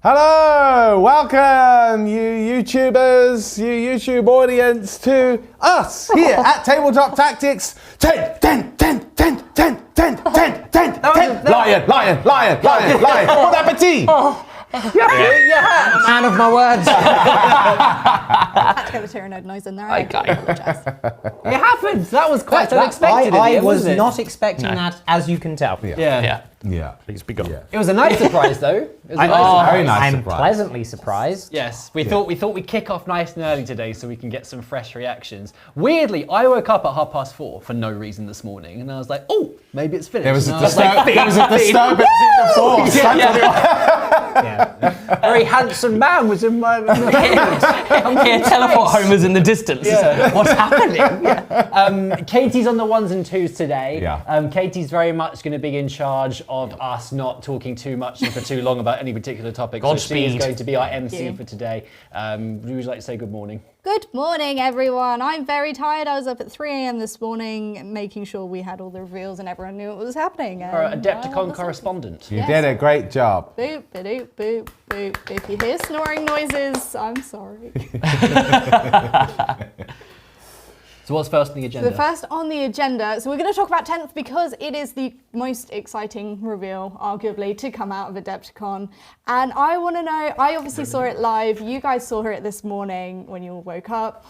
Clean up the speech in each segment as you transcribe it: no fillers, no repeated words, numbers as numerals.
Hello, welcome you YouTubers, you YouTube audience to us here at Tabletop Tactics. 10. Lion. Bon appetit. Yeah. I'm a man of my words. I had to get the tyrannoid noise in there. I apologise. It happened. That was quite unexpected. I was not expecting that, as you can tell. Yeah. Please be gone. Yeah. It was a nice surprise, though. Very nice I'm surprise. pleasantly surprised. Yes, we thought we'd kick off nice and early today so we can get some fresh reactions. Weirdly, I woke up at 4:30 for no reason this morning, and I was like, "Oh, maybe it's finished." There was a And I was like, disturbance in the force. Very handsome man was in my I'm here, teleport homers in the distance. Yeah. What's happening? Katie's on the ones and twos today. Yeah. Katie's very much going to be in charge of us not talking too much and for too long about any particular topic. So she is going to be our MC for today. Would you like to say good morning? Good morning, everyone. I'm very tired. I was up at 3 a.m. this morning making sure we had all the reveals and everyone knew what was happening. Our Adepticon correspondent. You did a great job. Boop, ba-doop, boop, boop. If you hear snoring noises, I'm sorry. So what's first on the agenda? The first on the agenda, so we're going to talk about 10th because it is the most exciting reveal, arguably, to come out of Adepticon. And I want to know, I obviously saw it live, you guys saw it this morning when you all woke up.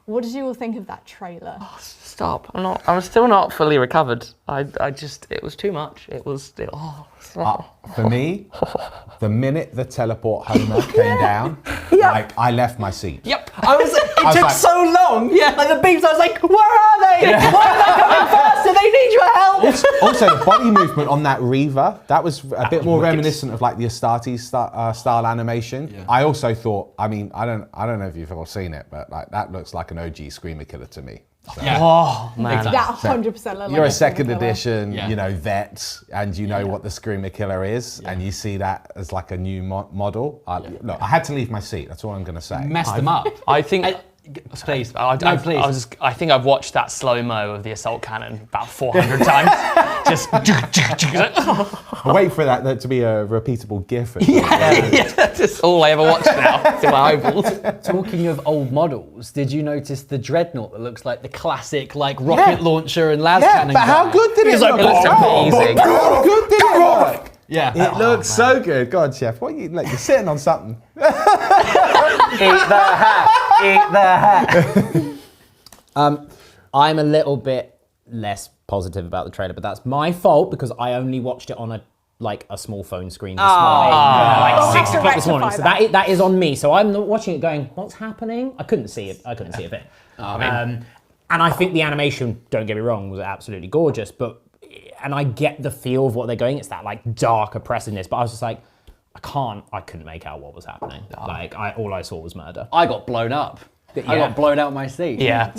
What did you all think of that trailer? Stop. I'm still not fully recovered. It was too much. For me, the minute the teleport Homer came down, like I left my seat. Yep. It took like, so long. Yeah. Like the beams, I was like, where are they? Yeah. Why are they coming faster? They need your help. Also, the body movement on that Reaver, that was a bit more reminiscent of like the Astartes style animation. Yeah. I also thought, I mean, I don't know if you've all seen it, but like that looks like an OG Screamer Killer to me. So. Yeah. Oh man. That 100% like You're a second edition, yeah. you know, vet, and you know what the Screamer Killer is, and you see that as like a new model. Look, I had to leave my seat. That's all I'm going to say. Messed them up. I think. Please. Please. I think I've watched that slow-mo of the assault cannon about 400 times. Just. I wait for that to be a repeatable GIF. That's all I ever watch now. It's in my eyeballs. Talking of old models, did you notice the Dreadnought that looks like the classic like rocket launcher and las cannon? But how good did it look? It looks amazing. How good did it look? Yeah. It looks so good. God, Chef, what you're sitting on something. Eat the hat. I'm a little bit less positive about the trailer, but that's my fault because I only watched it on a small phone screen this morning, like 6 o'clock this morning. So that is on me. So I'm not watching it going, what's happening? I couldn't see it. I couldn't see a bit. And I think the animation, don't get me wrong, was absolutely gorgeous. And I get the feel of what they're going. It's that like dark oppressiveness. But I was just like, I couldn't make out what was happening. Like all I saw was murder. I got blown up. I got blown out of my seat. Yeah.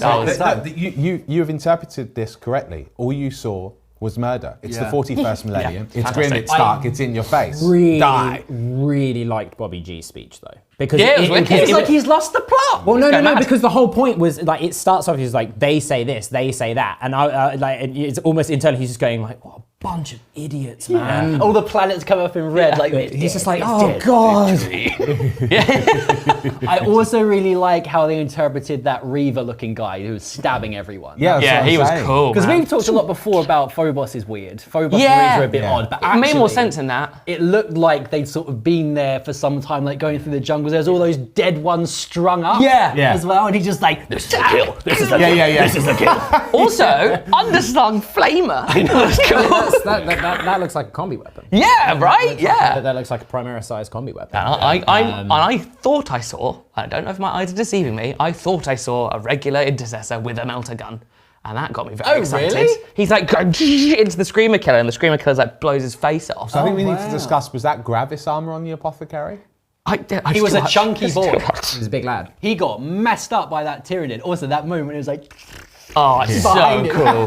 You have interpreted this correctly. All you saw was murder. It's the 41st millennium. It's grim, it's dark, it's in your face. Really liked Bobby G's speech though. Because it was wicked. It's like he's lost the plot. Well, no, because the whole point was like it starts off as like they say this, they say that, and it's almost internally he's just going like, what a bunch of idiots, man. All the planets come up in red. Like he's just like, oh god. I also really like how they interpreted that Reaver-looking guy who was stabbing everyone. Yeah, he was cool. Because we've talked a lot before about Phobos is weird. Phobos and Reaver are a bit odd, but It made more sense in that. It looked like they'd sort of been there for some time, like going through the jungle. There's all those dead ones strung up as well, and he's just like, this is a kill, this is a kill, this is a kill. Also, underslung flamer. I know, it's cool. That looks like a combi weapon. Yeah, right? That looks like a Primaris-sized combi weapon. I thought I saw, I don't know if my eyes are deceiving me, I thought I saw a regular intercessor with a melter gun. And that got me very excited. Really? He's like into the Screamer Killer, and the Screamer Killer like blows his face off. So I think we need to discuss, was that Gravis armor on the Apothecary? He was a chunky boy. He was a big lad. He got messed up by that Tyrannid. Also, that moment, it was like, oh, it's so cool.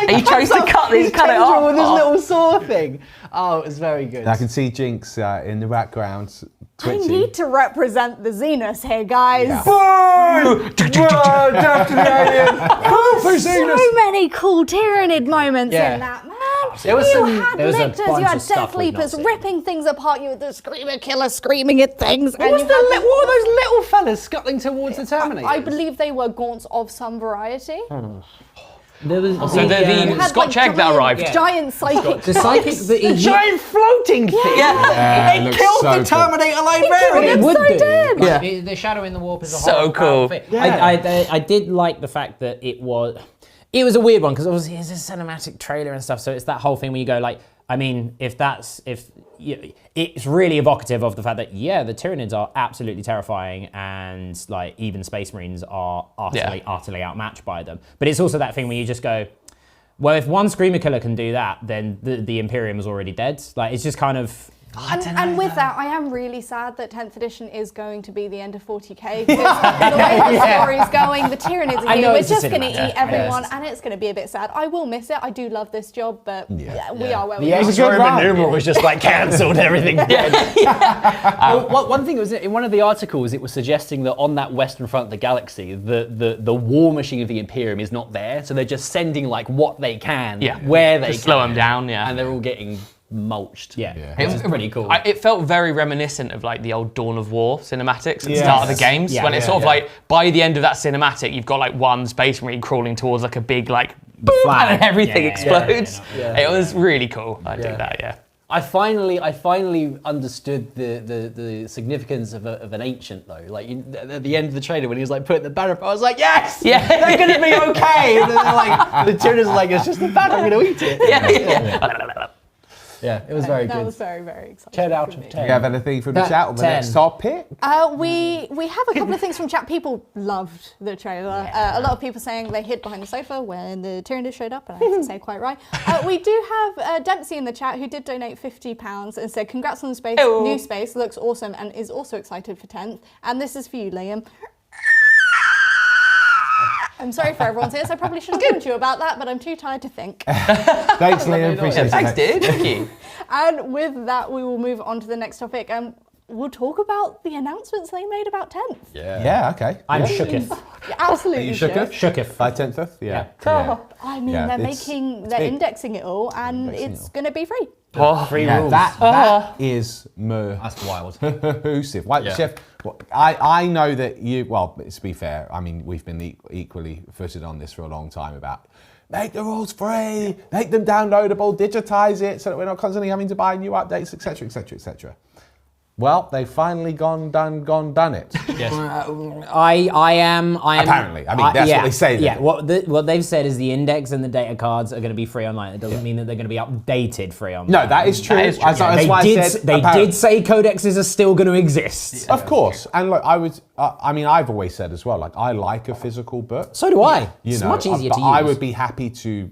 He chose to cut it off. With his little saw thing. Oh, it was very good. I can see Jinx in the background twitching. I need to represent the Zenus here, guys. Yeah. So many cool Tyrannid moments in that, man. There was You some. had there was a lictors, bunch you had of stuff Death we've not Leapers seen. ripping things apart. You had the Screamer Killer screaming at things. What were those little fellas scuttling towards the Terminator? I believe they were gaunts of some variety. There was So the You had, Scotch like, egg that arrived. Giant psychic. the psychic that he giant floating thing. Yeah, it They looks killed so the Terminator librarian. It would so do. did. Like, the shadow in the warp is a So horrible cool. thing. Yeah. I did like the fact that it was a weird one because obviously it's a cinematic trailer and stuff. So it's that whole thing where you go like, I mean, it's really evocative of the fact that the Tyranids are absolutely terrifying and like even Space Marines are utterly outmatched by them. But it's also that thing where you just go, well, if one Screamer Killer can do that, then the Imperium is already dead. Like it's just kind of. And with that, I am really sad that 10th edition is going to be the end of 40k. Because the way the story's going, the Tyranids are here. We're just going to eat everyone, and it's going to be a bit sad. I will miss it. I do love this job, but we are where we are. The Roman numeral was just like cancelled. Everything. One thing was in one of the articles, it was suggesting that on that western front of the galaxy, the war machine of the Imperium is not there, so they're just sending like what they can, where they to slow them down, and they're all getting mulched. Yeah. It was pretty cool. It felt very reminiscent of like the old Dawn of War cinematics at the start of the games, when it's sort of like by the end of that cinematic, you've got like one Space Marine crawling towards like a big like boom, and everything explodes. It was really cool. I dig that. Yeah. I finally understood the significance of an ancient though. Like at the end of the trailer when he was like putting the banner up, I was like, yes, they're gonna be okay. And then they're like, the Tyranids are like, it's just the banner, I'm gonna eat it. Yeah, it was very good. That was very, very exciting. 10 out of 10. Do you have anything from the chat on the 10. next topic? We have a couple of things from chat. People loved the trailer. A lot of people saying they hid behind the sofa when the Tyranids showed up, and I have to say quite right. We do have Dempsey in the chat who did donate £50 and said, congrats on the space, new space, looks awesome, and is also excited for 10th. And this is for you, Liam. I'm sorry for everyone's ears. I probably should have told you about that, but I'm too tired to think. Thanks, Liam. Appreciate it. Thanks, dude. Thank you. And with that, we will move on to the next topic. We'll talk about the announcements they made about 10th. Yeah, okay. I'm shooketh. Yeah, absolutely. Shooketh? By 10th? Yeah. I mean, they're indexing it all, and it's going to be free. Free rules. That is That's wild. massive. Chef, I know that you, well, to be fair, I mean, we've been equally footed on this for a long time about make the rules free, make them downloadable, digitize it so that we're not constantly having to buy new updates, etc., etc., etc. Well, they've finally done it. Yes. I am. Apparently, I mean that's what they say. Yeah, what they've said is the index and the data cards are going to be free online. It doesn't mean that they're going to be updated free online. No, that is true. That's why I said they did say codexes are still going to exist. Of course, and look, I've always said as well, like I like a physical book. So do I. It's much easier to use. I would be happy to,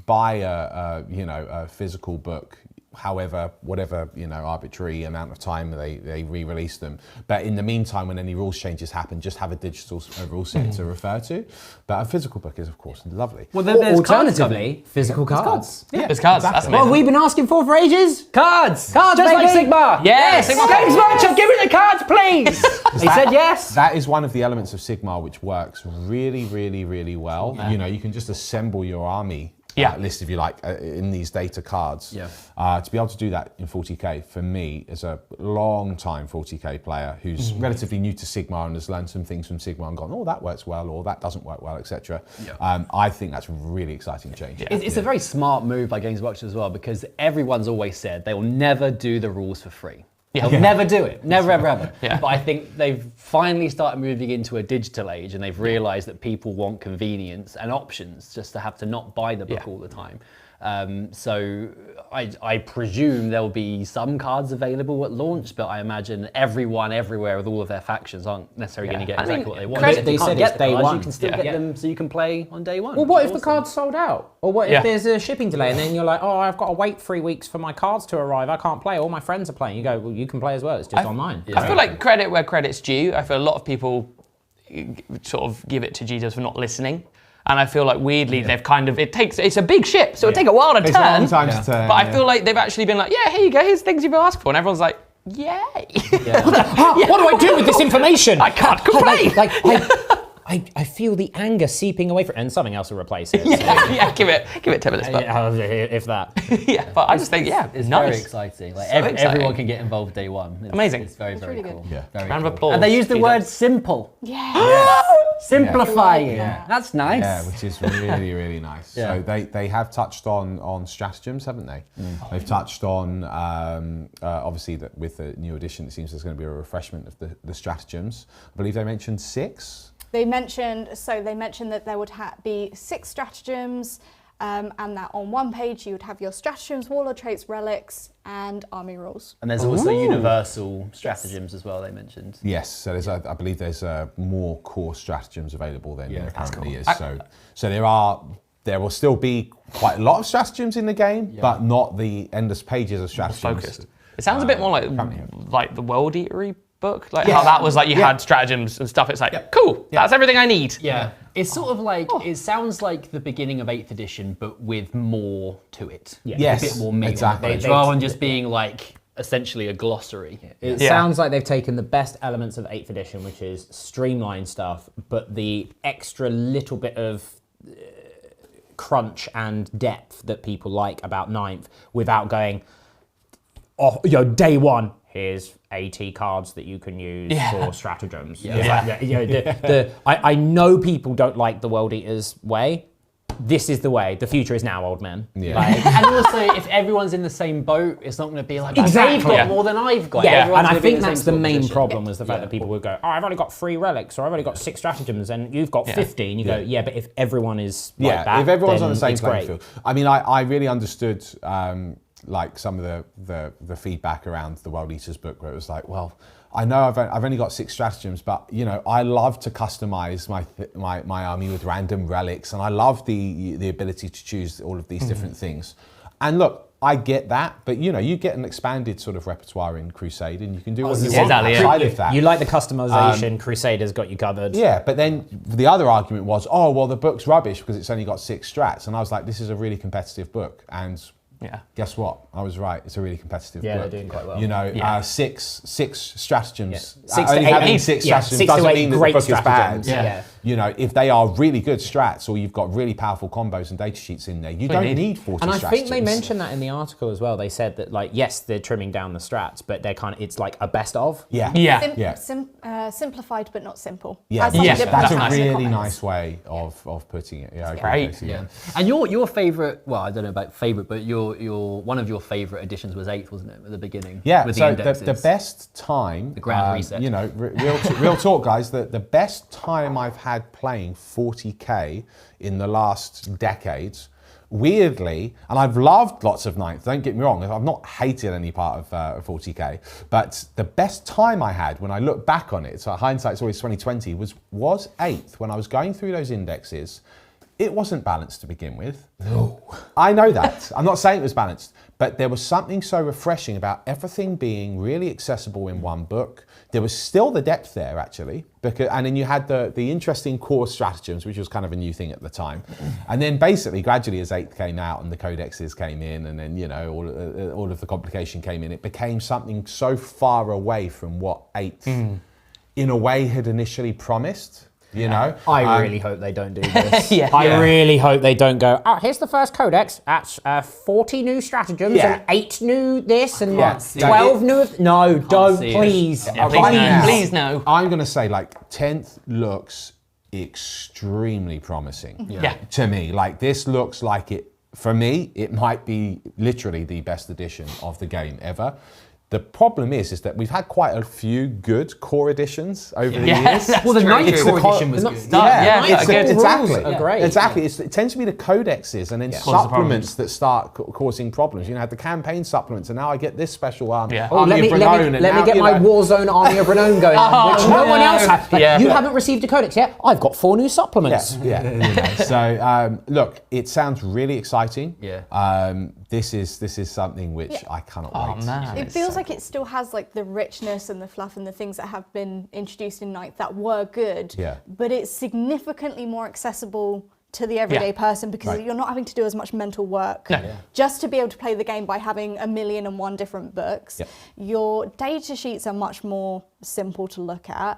buy a physical book. However, whatever, arbitrary amount of time they re-release them. But in the meantime, when any rules changes happen, just have a digital rule set to refer to. But a physical book is, of course, lovely. Well, then there's alternatively, physical cards. Yeah, there's cards. That's What have we been asking for ages? Cards! Cards, just baby. like Sigmar! Yes! Games Workshop, give me the cards, please! He said yes! That is one of the elements of Sigmar which works really, really, really well. Yeah. You can just assemble your army list, if you like, in these data cards. Yeah. To be able to do that in 40k, for me, as a long-time 40k player who's relatively new to Sigmar and has learned some things from Sigmar and gone, oh, that works well, or that doesn't work well, etc. I think that's a really exciting change. Yeah. It's a very smart move by Games Workshop as well, because everyone's always said they will never do the rules for free. They'll never do it. Never, ever, ever. But I think they've finally started moving into a digital age, and they've realised that people want convenience and options just to have to not buy the book all the time. So I presume there'll be some cards available at launch, but I imagine everyone everywhere with all of their factions aren't necessarily going to get exactly what they want. They said it's day one. You can still get them so you can play on day one. Well, what if the card's sold out? Or what if there's a shipping delay and then you're like, oh, I've got to wait 3 weeks for my cards to arrive. I can't play. All my friends are playing. You go, well, you can play as well. It's just online. I feel like credit where credit's due. I feel a lot of people sort of give it to GDOs for not listening. And I feel like weirdly they've it's a big ship, so it'll take a while to turn. It's a long time to turn. But I feel like they've actually been like, yeah, here you go, here's things you've asked for. And everyone's like, yay. What do I do with this information? I can't complain. I feel the anger seeping away from and something else will replace it. yeah, give it 10 minutes. But If that. yeah, but I just think, It's nice. very exciting. Like So exciting. everyone can get involved day one. Amazing. It's very, very really cool. good. Yeah. Very Round of cool. applause. And they use the Feed word up. Yeah. simple. Simplifying. Yeah. That's nice. Yeah, which is really, really nice. Yeah. So they have touched on stratagems, haven't they? They've touched on, obviously, that with the new edition, it seems there's going to be a refreshment of the stratagems. I believe they mentioned 6. They mentioned that there would be 6 stratagems, and that on one page you would have your stratagems, warlord traits, relics, and army rules. And there's also universal stratagems as well, they mentioned. Yes, so I believe there's more core stratagems available than there currently is. So there will still be quite a lot of stratagems in the game, but not the endless pages of stratagems. Focused. It sounds a bit more like the World Eatery book, like how that was like you had stratagems and stuff. It's like cool, that's everything I need. Yeah, it's sort of like it sounds like the beginning of 8th edition, but with more to it. Yes, a bit more meat exactly. on the page, rather than just being like essentially a glossary. It sounds like they've taken the best elements of 8th edition, which is streamlined stuff, but the extra little bit of crunch and depth that people like about 9th without going, day one, here's 80 cards that you can use for stratagems. I know people don't like the World Eaters way. This is the way. The future is now, old man. Yeah. And also, if everyone's in the same boat, it's not going to be like, Exactly. they've got more than I've got. Yeah, Everyone's and I gonna be in think the that's same the sort of main position. problem was the fact that people would go, I've only got 3 relics, or I've only got 6 stratagems, and you've got 50. And you go, but if everyone is like that, if everyone's on the then same it's playing great. field. I mean, I really understood like some of the feedback around the World Eaters book, where it was like, well, I know I've only got 6 stratagems, but I love to customize my army with random relics, and I love the ability to choose all of these different things. And look, I get that, but you get an expanded sort of repertoire in Crusade, and you can do what you want outside of that. You like the customization, Crusader's got you covered. Yeah, but then the other argument was, oh, well, the book's rubbish because it's only got 6 strats. And I was like, this is a really competitive book. And guess what? I was right. It's a really competitive book. Yeah, they're doing quite well. 6 stratagems. 6 to Only 8. having 6 stratagems 6 to doesn't 8 mean that the great book is bad. stratagems. If they are really good strats, or you've got really powerful combos and data sheets in there, you don't need 40 And I stratagems. think they mentioned that in the article as well. They said that, like, yes, they're trimming down the strats, but they're it's like a best of. Simplified but not simple. Yeah, That's a nice. really nice way of putting it. Yeah, I agree. Yeah. And your favourite, well, I don't know about favourite, but your one of your favourite editions was 8th, wasn't it, at the beginning? Yeah, with so the indexes. the best time, The grand reset. Real talk, guys, the best time I've had playing 40k in the last decades, weirdly, and I've loved lots of 9th, don't get me wrong, I've not hated any part of 40k, but the best time I had when I look back on it, so hindsight's always 2020, was 8th, when I was going through those indexes. It wasn't balanced to begin with. No. I know that. I'm not saying it was balanced, but there was something so refreshing about everything being really accessible in one book. There was still the depth there, actually, and then you had the interesting core stratagems, which was kind of a new thing at the time. And then basically, gradually, as 8th came out and the codexes came in, and then all of the complication came in, it became something so far away from what 8th, in a way, had initially promised. I really hope they don't do this. I really hope they don't go, here's the first codex. That's 40 new stratagems and 8 new this and 12 new. No, don't, please. Please no. I'm going to say, 10th looks extremely promising to me. This looks like it, for me, it might be literally the best edition of the game ever. The problem is that we've had quite a few good core editions over the years. Well, the 9th core edition was good. Exactly. It tends to be the codexes and then supplements that start causing problems. You had the campaign supplements, and now I get this special army. Let me get my Warzone Army of Renown going, which no one else has. You haven't received a codex yet? I've got 4 new supplements. So look, it sounds really exciting. Yeah. This is something which I cannot wait. Man. It feels like it still has the richness and the fluff and the things that have been introduced in 9th that were good, but it's significantly more accessible to the everyday person because you're not having to do as much mental work just to be able to play the game by having 1,000,001 different books. Your data sheets are much more simple to look at.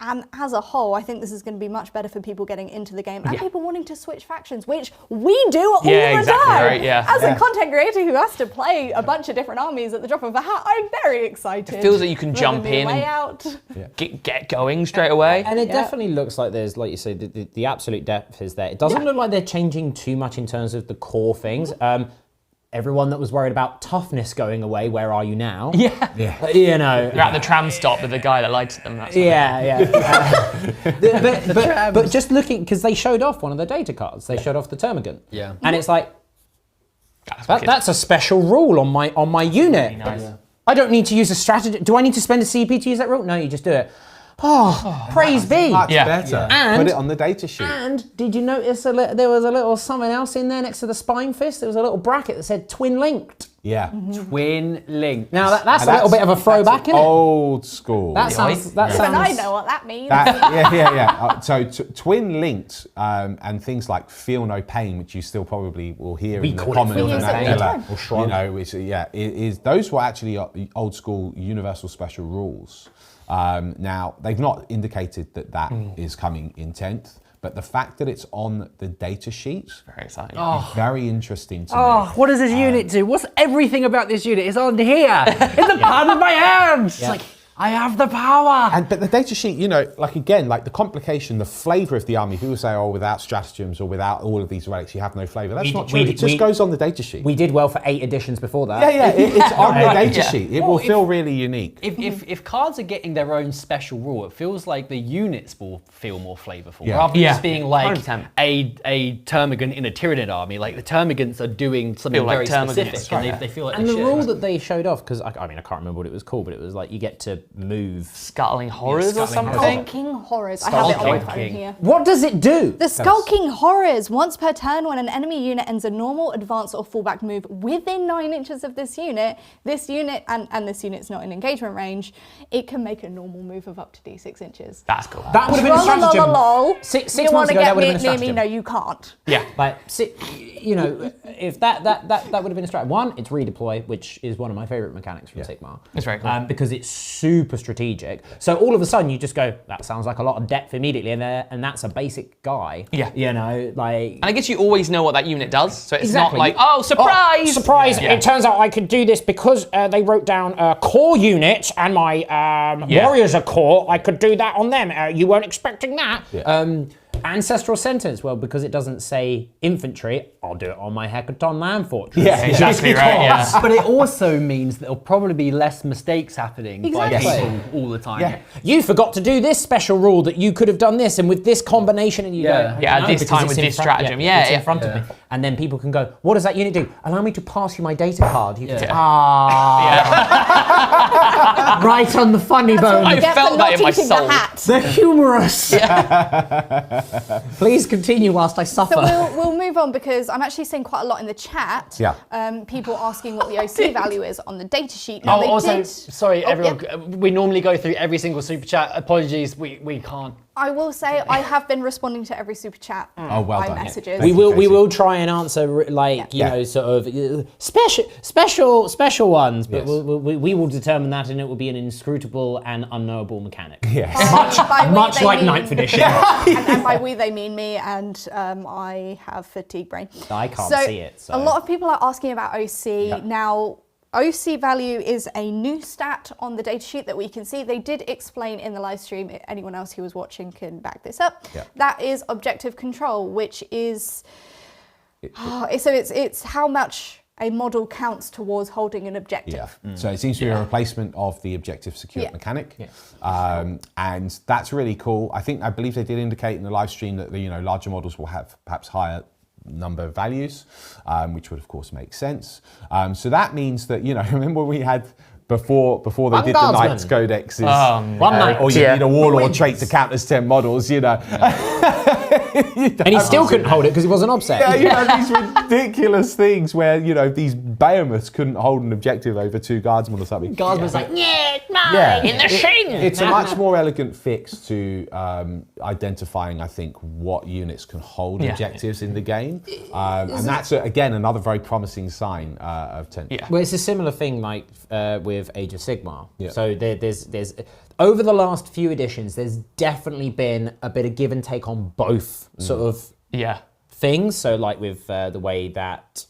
And as a whole, I think this is going to be much better for people getting into the game and people wanting to switch factions, which we do all the time. Right, As a content creator who has to play a bunch of different armies at the drop of a hat, I'm very excited. It feels like you can jump in and get going straight away. And it definitely looks like there's, like you say, the absolute depth is there. It doesn't look like they're changing too much in terms of the core things. Everyone that was worried about toughness going away, where are you now? Yeah. You know. They're at the tram stop with the guy that lied to them. That's but just looking, because they showed off one of the data cards. They showed off the Termagant. Yeah. And it's like, that's a special rule on my unit. Really nice. I don't need to use a strategy. Do I need to spend a CP to use that rule? No, you just do it. Praise be. Much better. And put it on the data sheet. And did you notice there was a little something else in there next to the spine fist? There was a little bracket that said twin linked. Yeah. Twin linked. Now that's a little bit of a throwback, isn't it? Old school. That sounds. Even I know what that means. So twin linked and things like feel no pain, which you still probably will hear in the common vernacular. You know, is those were actually old school universal special rules. Now, they've not indicated that is coming in 10th, but the fact that it's on the data sheet very exciting. Is very interesting to me. What does this unit do? What's everything about this unit is on here in the palm of my hands. It's like, I have the power. But the data sheet, you know, like again, like the complication, the flavour of the army. People say, oh, without stratagems or without all of these relics, you have no flavour. That's not true. It just goes on the data sheet. We did well for 8 editions before that. It's on the data sheet. It will feel really unique. If cards are getting their own special rule, it feels like the units will feel more flavourful. Yeah. Rather than just being like 100%. a Termagant in a Tyranid army. Like the Termagants are doing something very specific, and they feel like And they the should. rule that they showed off, because I can't remember what it was called, but it was like you get to move. Scuttling Horrors or something? Skulking Horrors. I have it on my phone here. What does it do? The Skulking Horrors. Once per turn, when an enemy unit ends a normal, advance, or fallback move within 9 inches of this unit, and this unit's not in engagement range, it can make a normal move of up to D6 inches. That's cool. That would have been a stratagem. Lol. 6 You months want to ago, that get would have been a near me? stratagem. No, you can't. Yeah. Like, you know, if that would have been a strat. One, it's redeploy, which is one of my favourite mechanics from Sigmar. It's very cool. Because it's super strategic. So all of a sudden you just go, that sounds like a lot of depth immediately, and that's a basic guy. Yeah. You know, like. And I guess you always know what that unit does, so it's Exactly. not like, oh, surprise! Oh, surprise! Yeah. It turns out I could do this because they wrote down core unit and my warriors are core. I could do that on them. You weren't expecting that. Yeah. Ancestral Sentence, well, because it doesn't say infantry, I'll do it on my Hecaton Land Fortress. Yeah, exactly right, yeah. But it also means that there'll probably be less mistakes happening by people all the time. Yeah. You forgot to do this special rule that you could have done this and with this combination and you go, at this time with this stratagem. It's in front of me. And then people can go, what does that unit do? Allow me to pass you my data card. You can say, right on the funny bone. I felt that in my soul. The humorous. Please continue whilst I suffer. So we'll move on because I'm actually seeing quite a lot in the chat. Yeah. People asking what the OC value is on the data sheet. Oh, Now, also, sorry, everyone. We normally go through every single super chat. Apologies, we can't. I will say I have been responding to every super chat well by done. messages. Thank you, We Katie. will try and answer like you know sort of special ones, but Yes. we will determine that, and it will be an inscrutable and unknowable mechanic. Yes. Much like Ninth Edition. and by we they mean me, and I have fatigue brain. I can't see it. So. A lot of people are asking about OC now. OC value is a new stat on the datasheet that we can see. They did explain in the live stream, anyone else who was watching can back this up. Yeah. That is objective control, which is, so it's how much a model counts towards holding an objective. Yeah. So it seems to be a replacement of the objective secured mechanic. Yeah. And that's really cool. I believe they did indicate in the live stream that larger models will have perhaps higher number of values, which would of course make sense. So that means that, remember we had before they did the Knights Codexes, one knight. or you need a warlord trait to count as 10 models, And he still couldn't hold it because he wasn't upset. Yeah, you have these ridiculous things where, these behemoths couldn't hold an objective over 2 guardsmen or something. Guardsman's like, Yeah, it's mine in the shin. It's a much more elegant fix to identifying, I think, what units can hold objectives in the game. And that's, again, another very promising sign of 10th. Yeah. Well, it's a similar thing like with Age of Sigmar. Yeah. So there's over the last few editions, there's definitely been a bit of give and take on both sort of things. So like with the way that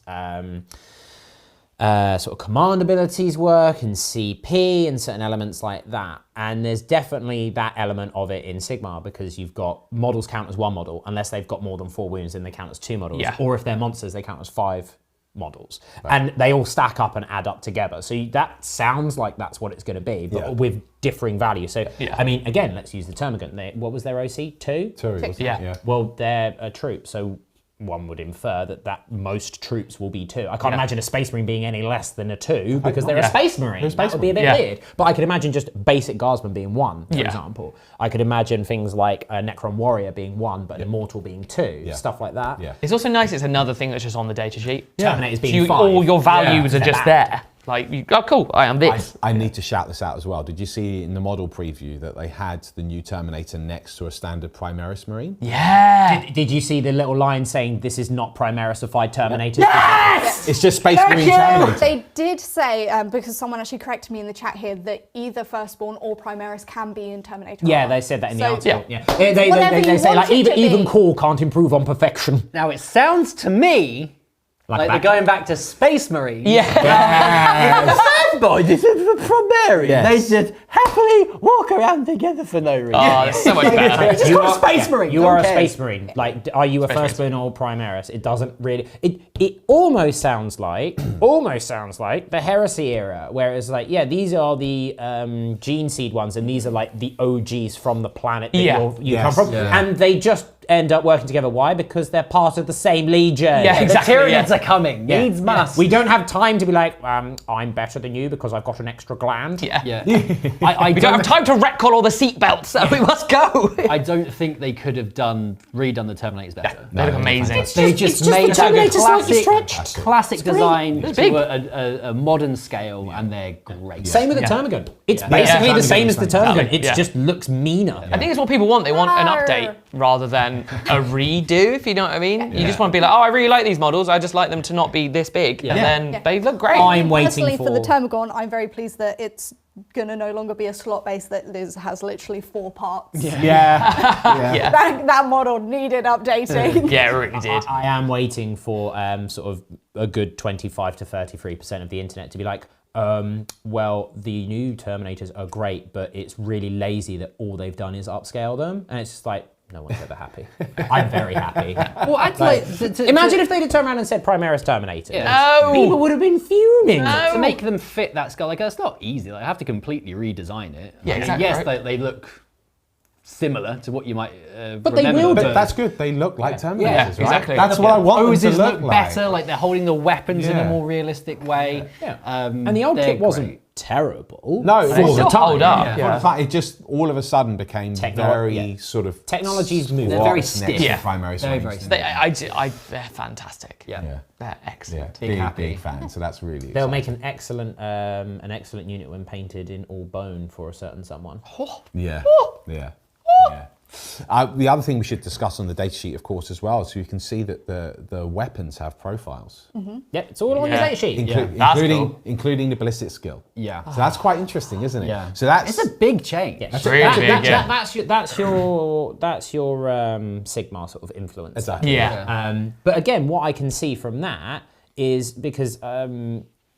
sort of command abilities work and CP and certain elements like that. And there's definitely that element of it in Sigmar because you've got models count as 1 model unless they've got more than 4 wounds, then they count as 2 models. Yeah. Or if they're monsters, they count as 5 models. Right. And they all stack up and add up together. So that sounds like that's what it's going to be, but with differing values. So, I mean, again, let's use the Termagant. What was their OC? 2? 2, wasn't it? Yeah. Well, they're a troop, so one would infer that most troops will be 2. I can't imagine a Space Marine being any less than a 2 because they're a Space Marine. That would be a bit weird. But I could imagine just basic Guardsman being 1, for example. I could imagine things like a Necron Warrior being 1, but an Immortal being 2, stuff like that. Yeah. It's also nice. It's another thing that's just on the data sheet. Terminators being 5. All your values are just there. Like, oh, cool, I am this. I need to shout this out as well. Did you see in the model preview that they had the new Terminator next to a standard Primaris Marine? Yeah. Did you see the little line saying this is not Primarisified Terminators? Yes! It's just Space Marine Terminator. They did say, because someone actually corrected me in the chat here, that either Firstborn or Primaris can be in Terminator. Yeah, they said that in the article. Yeah. They say like want it to even be. core can't improve on perfection. now it sounds to me like they're going back to Space Marines. Boy, this is the Primaris. They just happily walk around together for no reason. Oh, that's so much better. Just call Space Marine. You are a Space Marine. Like, are you a Firstborn or Primaris? It doesn't really. It almost sounds like the heresy era, where it's like, these are the gene seed ones, and these are like the OGs from the planet that you come from, and they just end up working together. Why? Because they're part of the same legion. Yeah, exactly. The Tyranids are coming. Needs must. We don't have time to be like, I'm better than you because I've got an extra gland. Yeah. I We don't have time to retcon all the seatbelts, so we must go. I don't think they could have redone the Terminators better. They look amazing. They just made that Terminators classic design It's to big. a modern scale, and they're great. Same with the Termagant. It's basically the same as the Termagant. It just looks meaner. I think it's what people want. They want an update rather than a redo, if you know what I mean. You just want to be like, I really like these models. I just like them to not be this big. And then they look great. I'm waiting Personally, for the Termagant, I'm very pleased that it's going to no longer be a slot base that has literally 4 parts. That model needed updating. Yeah, it really did. I am waiting for sort of a good 25 to 33% of the internet to be like, well, the new Terminators are great, but it's really lazy that all they've done is upscale them. And it's just like, no one's ever happy. I'm very happy. Well, imagine if they'd have turned around and said Primaris Terminator. No. People would have been fuming. to make them fit that scale, like it's not easy. Like, I have to completely redesign it. Yeah, exactly. Yes, they look similar to what you might But they remember. will But that's good. They look like Terminators, Yeah, right? exactly. That's what I want them to Poses look look like. better, like they're holding the weapons in a Yeah. more realistic way. And the old they're kit wasn't great. terrible. No, for they the still time. hold up. For the fact it just all of a sudden became very sort of Technology's moved. They're very next stiff. to Yeah. Primaris Very, Marines. very They're fantastic. Yeah. They're excellent. Big fan. So that's really They'll exciting. make an excellent unit when painted in all bone for a certain someone. Yeah. The other thing we should discuss on the datasheet, of course, as well, so you can see that the weapons have profiles, Yep, it's all on the data sheet. That's cool. including the ballistic skill. Yeah. So that's quite interesting, isn't it? Yeah. So that's It's a big change. That's really big, yeah. That's your Sigmar sort of influence. Exactly. Yeah. But again, what I can see from that is because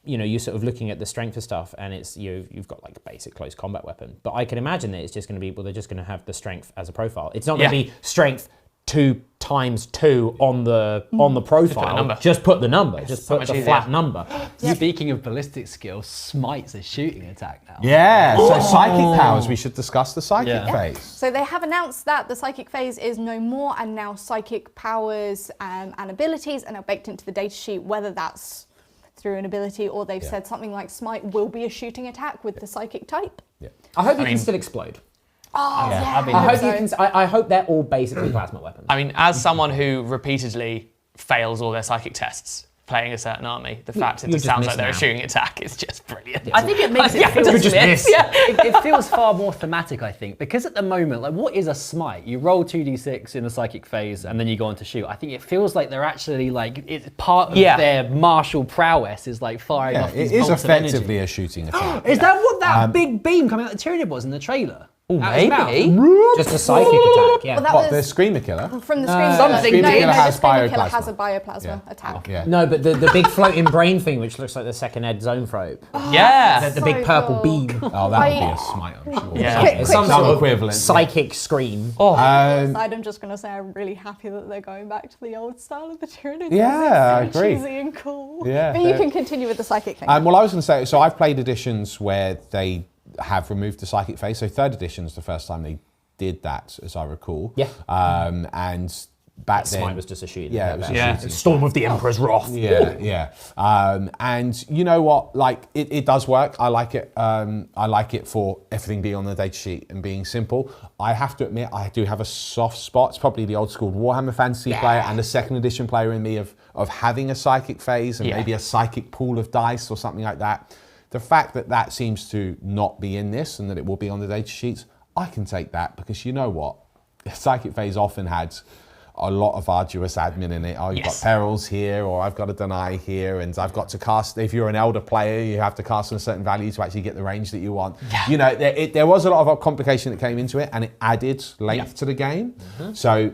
you're sort of looking at the strength of stuff, and it's you've got like a basic close combat weapon. But I can imagine that it's just going to be they're just going to have the strength as a profile. It's not going to be strength 2 times 2 on the profile. number. Just put the number. Just so put much the easier. flat number. Speaking of ballistic skill, Smite's a shooting attack now. Yeah. So psychic powers. We should discuss the psychic phase. So they have announced that the psychic phase is no more, and now psychic powers and abilities are now baked into the datasheet, whether that's through an ability or they've said something like Smite will be a shooting attack with the psychic type. I hope you can still explode. Oh, yeah. I hope they're all basically plasma weapons. I mean, as someone who repeatedly fails all their psychic tests playing a certain army, the fact that it sounds like they're a shooting attack is just brilliant. I think it makes it feel it feels far more thematic, I think, because at the moment, like, what is a smite? You roll 2d6 in the psychic phase and then you go on to shoot. I think it feels like they're actually like, it's part of their martial prowess is like firing off these bolts of energy. It is effectively a shooting attack. Is that what that big beam coming out of the Tyranid was in the trailer? Oh, maybe. Just a psychic attack, yeah. Well, What, the Screamer Killer? From the Screamer something Killer. Screamer Killer The has Screamer Killer bioplasma. has a bioplasma attack. Yeah. No, but the big floating brain thing, which looks like the second ed zoanthrope. Yeah. The big purple cool. beam. Oh, that would be a smite, I'm sure. Yeah. Quick Some Some sort of equivalent. psychic scream. I'm just going to say I'm really happy that they're going back to the old style of the Tyranid. Yeah, I It's so agree. cheesy and cool. Yeah, But you they're- can continue with the psychic thing. Well, I was going to say, so I've played editions where they have removed the psychic phase. So 3rd edition is the first time they did that, as I recall. Yeah. And back then, Smite was just a shooting. Yeah, it was a shooting. Storm of the Emperor's Wrath. Yeah. And you know what? Like, it does work. I like it. I like it for everything being on the data sheet and being simple. I have to admit, I do have a soft spot. It's probably the old school Warhammer Fantasy player and the 2nd edition player in me of having a psychic phase and maybe a psychic pool of dice or something like that. The fact that that seems to not be in this and that it will be on the data sheets, I can take that, because you know what? Psychic phase often had a lot of arduous admin in it. Oh, you've got perils here, or I've got to deny here, and I've got to cast, if you're an elder player, you have to cast on a certain value to actually get the range that you want. Yeah. You know, there was a lot of complication that came into it, and it added length to the game. So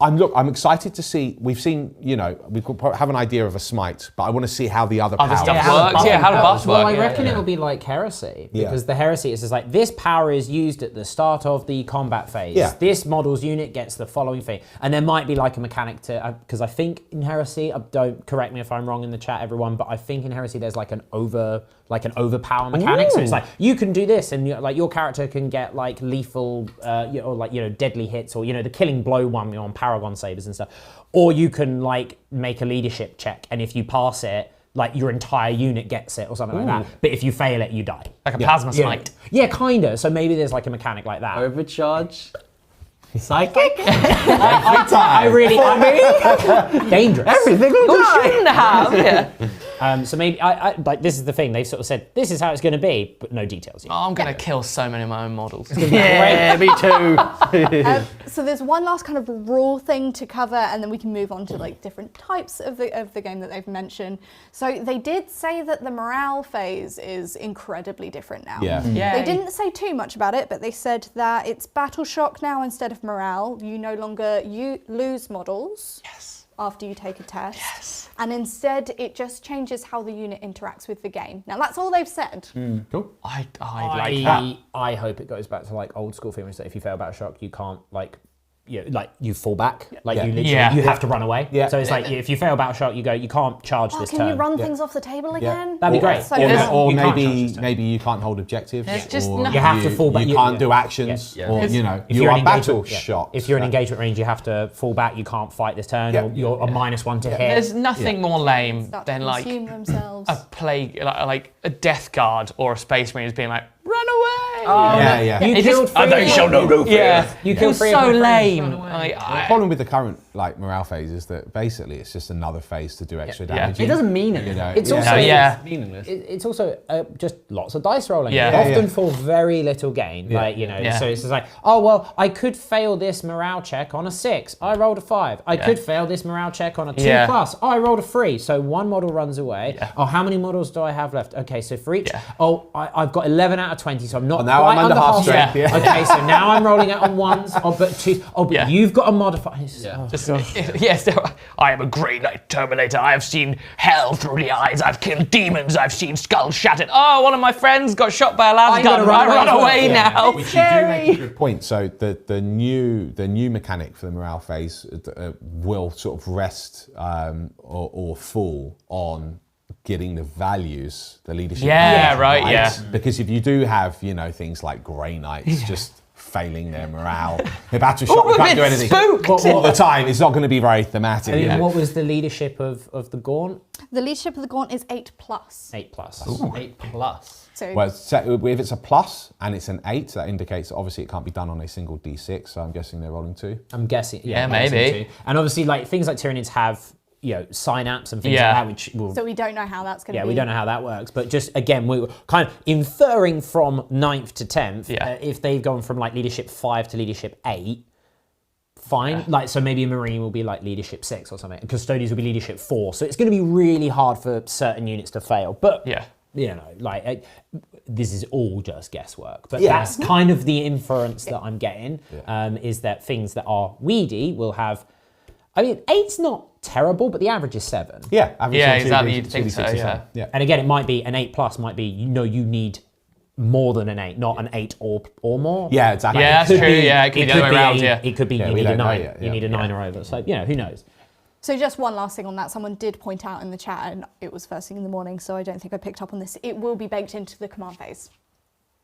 I'm excited to see. We've seen, you know, we could have an idea of a smite, but I want to see how the other powers stuff works. Yeah, how the buffs work. Well, I reckon it will be like heresy, because the heresy is just like, this power is used at the start of the combat phase. Yeah. This model's unit gets the following thing, and there might be like a mechanic to, because I think in heresy, don't correct me if I'm wrong in the chat, everyone, but I think in heresy there's like an overpower mechanic. So it's like, you can do this, and like your character can get like lethal, or like, you know, deadly hits, or, you know, the killing blow one on Paragon sabers and stuff, or you can like make a leadership check, and if you pass it, like your entire unit gets it or something like that. But if you fail it, you die. Like a plasma smite. Yeah, kinda. So maybe there's like a mechanic like that. Overcharge. Psychic? I really dangerous. Everything will You die. shouldn't have. Yeah. So maybe I like, this is the thing. They've sort of said this is how it's going to be, but no details yet. Oh, I'm going to kill so many of my own models. Yeah, me too. So there's one last kind of rule thing to cover, and then we can move on to like different types of the game that they've mentioned. So they did say that the morale phase is incredibly different now. Yeah. They didn't say too much about it, but they said that it's battle shock now instead of morale. You no longer lose models after you take a test. And instead it just changes how the unit interacts with the game. Now that's all they've said. Cool. I like that. I hope it goes back to like old school films that if you fail battle shock, you can't like, you fall back. Like you literally, you have to run away. Yeah. So it's like, if you fail battle shock, you can't charge this Can turn. you run things off the table again? That'd be great. So Or You can't maybe charge this turn. maybe you can't hold objectives. There's just or no- You have to fall back. You can't do actions, Yeah. or you know, If you you're are in battle engagement- shocked. If you're in engagement range, you have to fall back. You can't fight this turn. Yeah. Or you're a -1 to hit. There's nothing more lame Start than to like consume themselves. a plague, like a death guard or a space marine being like, run away. Yeah. You It killed just- three. they shall know no fear. Yeah, you It killed was three of so my friends. lame. Run away. The problem with the current like morale phase is that basically it's just another phase to do extra damage. It doesn't mean it. You know, It's yeah. also Yeah. Meaningless. It's also just lots of dice rolling. Yeah. Often Yeah. for very little gain. Like, you know, Yeah. so it's just like, oh, well, I could fail this morale check on a 6. I rolled a 5. I could fail this morale check on a 2 Yeah. plus. Oh, I rolled a 3. So one model runs away. Yeah. Oh, how many models do I have left? Okay, so for each, Yeah. oh, I've got 11 out of 20, so I'm not now quite I'm under half strength. Yeah. Okay, so now I'm rolling out on 1s. Oh, but 2s. Oh, but Yeah. you've got a modifier. Yes, I am a Grey Knight Terminator. I have seen hell through the eyes. I've killed demons. I've seen skulls shattered. Oh, one of my friends got shot by a las gun. I run away now. Which you do make a good point. So the new mechanic for the morale phase will sort of rest or fall on getting the values, the leadership. Yeah, values right, yeah. Because if you do have, you know, things like Grey Knights just failing their morale, the battle shot, we can't do anything all the time. It's not going to be very thematic. And you know? what was the leadership of the Gaunt? The leadership of the Gaunt is 8+. 8+. 8+. So well, if it's a plus and it's an 8, that indicates that obviously it can't be done on a single D6. So I'm guessing they're rolling 2. I'm guessing. Yeah, maybe. And obviously, like things like Tyranids have synapse and things like that, which will. So we don't know how that's going to be. Yeah, we don't know how that works. But just again, we were kind of inferring from 9th to 10th. If they've gone from like leadership 5 to leadership 8. Fine, like so maybe a Marine will be like leadership 6 or something, and Custodians will be leadership 4. So it's going to be really hard for certain units to fail. But this is all just guesswork. But that's kind of the inference that I'm getting, is that things that are weedy will have. I mean, 8's not terrible, but the average is 7. Yeah, average exactly. You'd think so. Yeah. And again, it might be an 8+ might be you need more than an 8, not an 8 or more. Yeah, exactly. Yeah, that's true. It could be the other way around. It could be you need a 9. You You need a 9 or over. So who knows? So just one last thing on that. Someone did point out in the chat, and it was first thing in the morning, so I don't think I picked up on this. It will be baked into the command phase.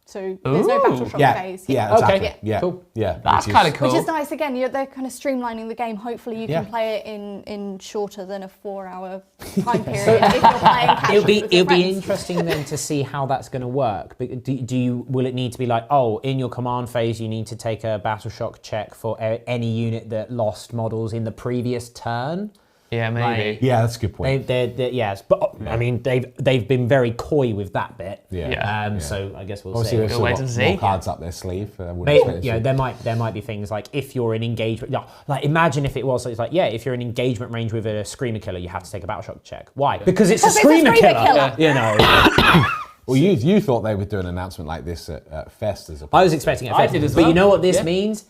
So there's no battle shock phase. Yeah, exactly. Okay. Yeah, cool. Yeah, that's kind of cool. Which is nice. Again, they're kind of streamlining the game. Hopefully, you can play it in shorter than a 4-hour time period if you're playing catch-up with your It'll be friends. interesting then to see how that's going to work. Will it need to be like, in your command phase, you need to take a battle shock check for any unit that lost models in the previous turn? Yeah, maybe. Yeah, that's a good point. Yes, but I mean they've been very coy with that bit. Yeah. So I guess we'll Obviously, see. they've still wait got and see. more cards up their sleeve. There might be things like if you're in engagement. Like imagine if it was. It's like if you're in engagement range with a screamer killer, you have to take a battle shock check. Why? Because it's a screamer killer. You know. Well, you thought they would do an announcement like this at Fest as a. I was expecting it. I did as But well. you know what this means?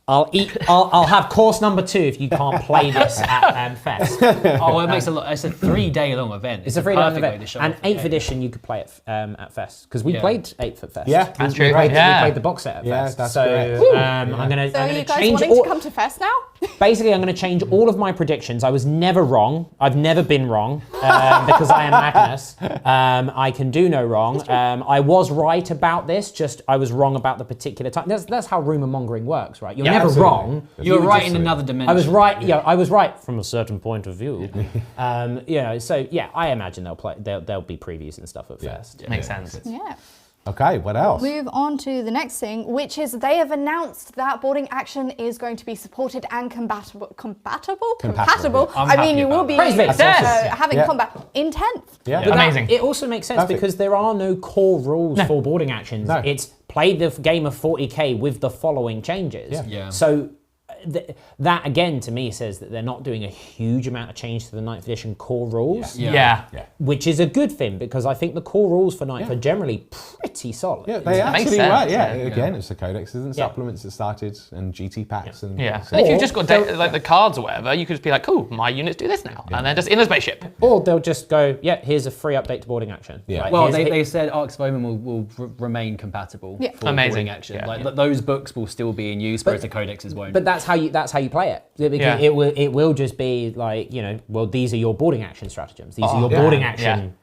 I'll have course number 2 if you can't play this at Fest. It makes a lot. It's a 3-day long event. It's a 3-day long perfect way event. to show And off the 8th game. edition, you could play it at Fest because we played 8th at Fest. Yeah, that's true. We played Yeah. the box set at Yeah, Fest. that's so correct. I'm gonna So are you guys change wanting all. to come to Fest now? Basically, I'm going to change all of my predictions. I was never wrong. I've never been wrong because I am Magnus. I can do no wrong. I was right about this. Just I was wrong about the particular time. That's how rumor mongering works, right? You're never absolutely. wrong. You were right in another dimension. I was right. Yeah, I was right from a certain point of view. So I imagine they'll be previews and stuff at Fest. Makes sense. Yeah. Okay, what else? Move on to the next thing, which is they have announced that boarding action is going to be supported and compatible. Compatible. I mean, you will be Praise be. having Yeah. combat in 10th. Yeah. But Amazing. It also makes sense Perfect. because there are no core rules for boarding actions. No. It's play the game of 40k with the following changes. Yeah. So that again to me says that they're not doing a huge amount of change to the 9th edition core rules. Yeah. Which is a good thing because I think the core rules for 9th are generally pretty solid. Yeah, they makes actually sense, were. Yeah, yeah. again, it's the codexes and supplements that started, and GT packs and. Yeah. so- And if you've just got like the cards or whatever, you could just be like, cool, my units do this now. And then just in a spaceship. Or they'll just go, here's a free update to boarding action. Yeah. Like, Well, here's- they said Arcs of Omen will remain compatible for Amazing. boarding action. Yeah. Like those books will still be in use, whereas the codexes won't. But that's how you play it. Because Yeah. it will just be like, these are your boarding action stratagems. These are your boarding action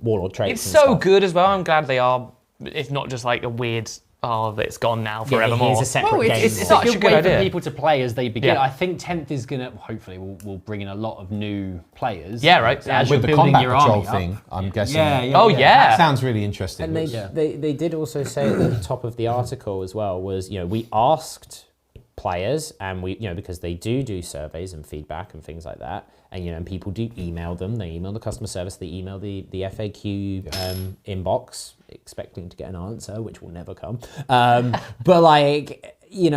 warlord traits. It's and so stuff. good as well. I'm glad they are. It's not just like a weird, it's gone now Yeah, forevermore. here's a separate game. It's such a a good good way idea. for people to play as they begin. Yeah. I think 10th is gonna hopefully will bring in a lot of new players. Yeah, right. As with you're the building combat your patrol army up. thing, I'm guessing. Oh, yeah. That sounds really interesting. And they did also say at the top of the article as well was, we asked players and we, because they do surveys and feedback and things like that. And, and people do email them. They email the customer service. They email the FAQ inbox, expecting to get an answer, which will never come. But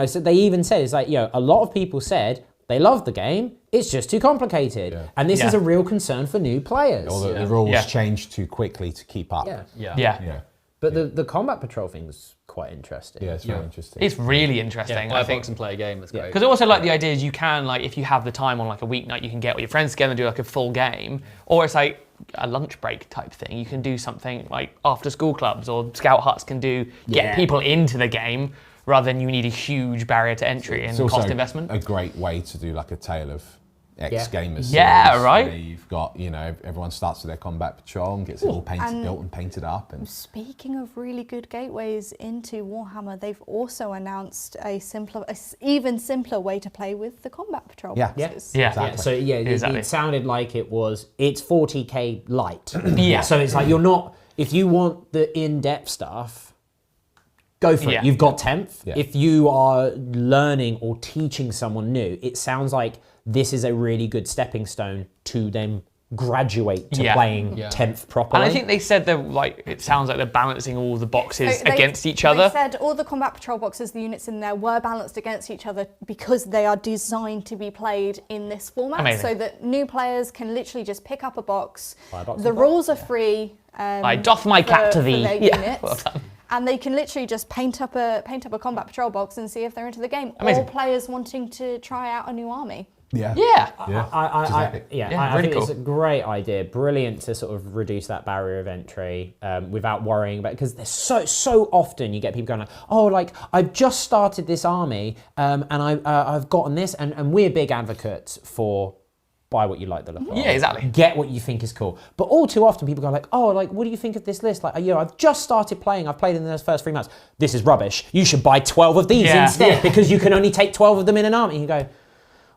so they even said, it's like, a lot of people said they love the game. It's just too complicated. Yeah. And this is a real concern for new players. Or the rules change too quickly to keep up. Yeah. But the combat patrol thing's quite interesting. Yeah, it's very interesting. It's really interesting. Buy I a think. box and play a game. That's great. Because I also like the idea is you can, like, if you have the time on like a weeknight, you can get all your friends together and do like a full game. Or it's like a lunch break type thing. You can do something like after school clubs or scout huts can get people into the game rather than you need a huge barrier to entry and cost investment. A great way to do like a tale of ex-gamers. Yeah, series, right. where you've got, everyone starts with their combat patrol and gets it all built and painted up. And Speaking of really good gateways into Warhammer, they've also announced even simpler way to play with the combat patrol boxes. Yeah. Exactly. So Exactly. it sounded like it's 40k light. Yeah. So it's like you're not. If you want the in-depth stuff, go for it. You've got 10th. Yeah. If you are learning or teaching someone new, it sounds like this is a really good stepping stone to them graduate to playing 10th properly. And I think they said they're like, it sounds like they're balancing all the boxes against each other. They said all the combat patrol boxes, the units in there were balanced against each other because they are designed to be played in this format. Amazing. So that new players can literally just pick up a box. box The rules are free. I doff my cap to thee. Their units. Well done. And they can literally just paint up a combat patrol box and see if they're into the game. Amazing. Or players wanting to try out a new army. Yeah. Yeah. I really think cool. it's a great idea. Brilliant to sort of reduce that barrier of entry without worrying about, because there's so often you get people going like, oh, like I've just started this army and I've gotten this, and we're big advocates for buy what you like the look of. Yeah, exactly. Get what you think is cool. But all too often people go like, oh, like what do you think of this list? Like, I've just started playing. I've played in those first 3 months. This is rubbish. You should buy 12 of these instead because you can only take 12 of them in an army. And you go,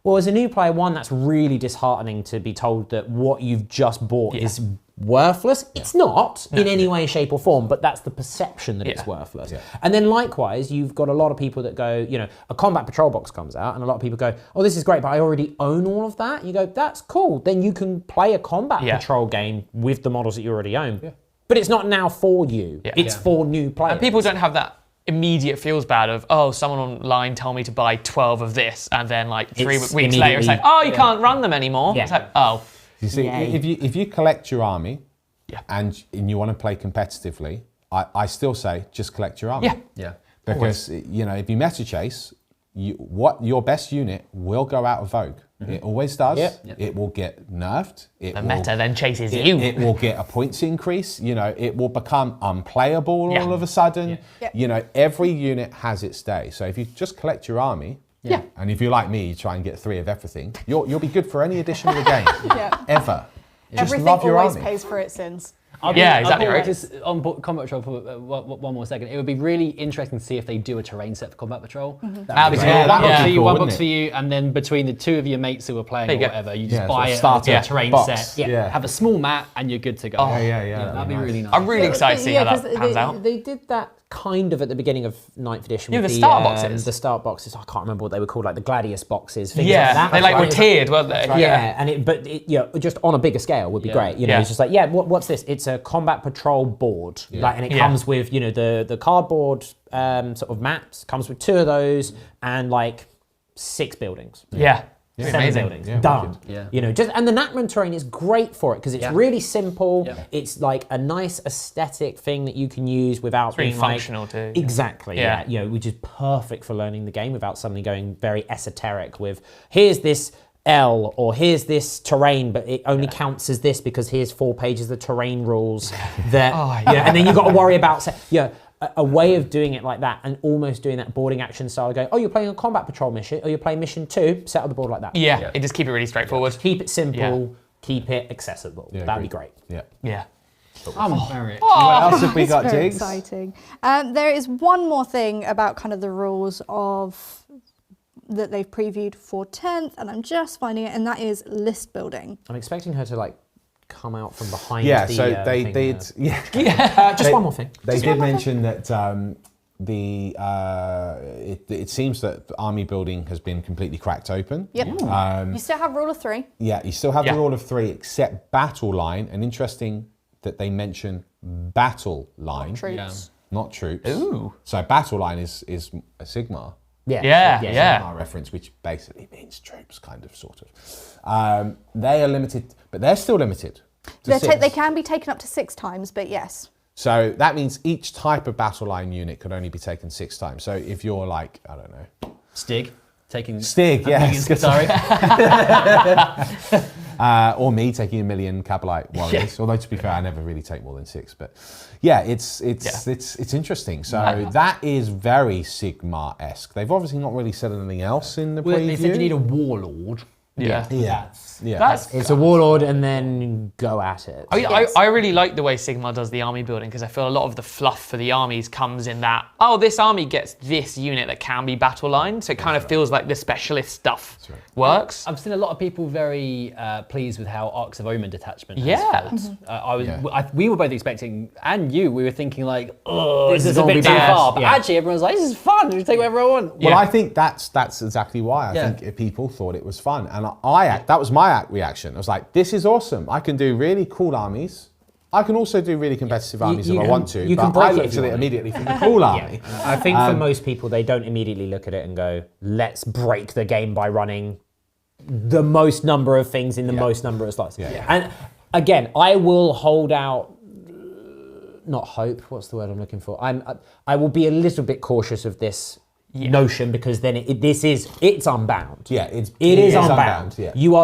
well, as a new player, one, that's really disheartening to be told that what you've just bought is worthless. It's not in any way, shape or form, but that's the perception that it's worthless. Yeah. And then likewise, you've got a lot of people that go, a combat patrol box comes out and a lot of people go, oh, this is great, but I already own all of that. You go, that's cool. Then you can play a combat patrol game with the models that you already own. Yeah. But it's not now for you. Yeah. It's for new players. And people don't have that immediate feels bad of, oh, someone online told me to buy 12 of this, and then like 3 weeks later it's like, oh, you can't run them anymore. Yeah. It's like, oh. You see, if you collect your army and you want to play competitively, I still say just collect your army. Yeah. Because if you meta chase, your best unit will go out of vogue. Mm-hmm. It always does. Yep. It will get nerfed. The meta then chases you. It will get a points increase. It will become unplayable all of a sudden. Yeah. Every unit has its day. So if you just collect your army, and if you're like me, you try and get 3 of everything, you'll be good for any edition of the game. Ever. Just Everything love your always army. pays for its sins. Exactly right. Just on Combat Patrol for one more second. It would be really interesting to see if they do a terrain set for Combat Patrol. That'd be cool. One box for you, and then between the 2 of your mates who are playing or whatever, you just buy a terrain box. set, have a small map, and you're good to go. That'd be really nice. I'm really excited to see how that pans out. They did that kind of at the beginning of 9th edition. Yeah, with the start boxes. The start boxes. I can't remember what they were called, like the Gladius boxes. Things like that. They were tiered, weren't they? But just on a bigger scale would be great. It's just like, what's this? It's a combat patrol board, and it comes with the cardboard sort of maps. Comes with 2 of those and like 6 buildings. 7 buildings, done. And the Nachman terrain is great for it because it's really simple. Yeah. It's like a nice aesthetic thing that you can use without being functional too. Exactly. Yeah. Which is perfect for learning the game without suddenly going very esoteric with here's this L or here's this terrain, but it only counts as this because here's 4 pages of terrain rules that and then you've got to worry about a way of doing it like that and almost doing that boarding action style, going, oh, you're playing a combat patrol mission, or you're playing mission 2, set up the board like that. And just keep it really straightforward. Keep it simple, keep it accessible. That'd be great. Yeah. I'm very What else have we got, Very Jinx? exciting. There is one more thing about kind of the rules of that they've previewed for 10th, and I'm just finding it, and that is list building. I'm expecting her to come out from behind. So they did. Just one more thing. They did mention that it seems that army building has been completely cracked open. Yep. You still have rule of 3. Yeah, you still have the rule of 3, except battle line. And interesting that they mention battle line, not troops. Ooh. So battle line is a Sigmar. Yeah. Reference, which basically means troops, kind of, sort of. They are limited, but they're still limited to 6. They can be taken up to 6 times, but yes. So that means each type of battle line unit could only be taken 6 times. So if you're like, I don't know, Stig, taking yes, Sorry. or me taking 1 million Kabalite warriors. Although to be fair, I never really take more than 6. But yeah, it's interesting. So that is very Sigmar-esque. They've obviously not really said anything else in the preview. They said you need a warlord. It's a warlord and then go at it. I really like the way Sigmar does the army building because I feel a lot of the fluff for the armies comes in that, this army gets this unit that can be battle line, so it kind of feels like the specialist stuff works. I've seen a lot of people very pleased with how Arcs of Omen detachment has felt. We were both expecting, and we were thinking like, this is a bit too far, but actually everyone's like, this is fun, we take whatever I want. Well, I think that's exactly why. I think people thought it was fun, and that was my reaction. I was like, this is awesome. I can do really cool armies. I can also do really competitive armies if I want to, but I looked at it immediately from the cool army. I think for most people, they don't immediately look at it and go, let's break the game by running the most number of things in the most number of slots. And again, I will hold out, not hope, what's the word I'm looking for? I will be a little bit cautious of this notion because then it's unbound. It is unbound. You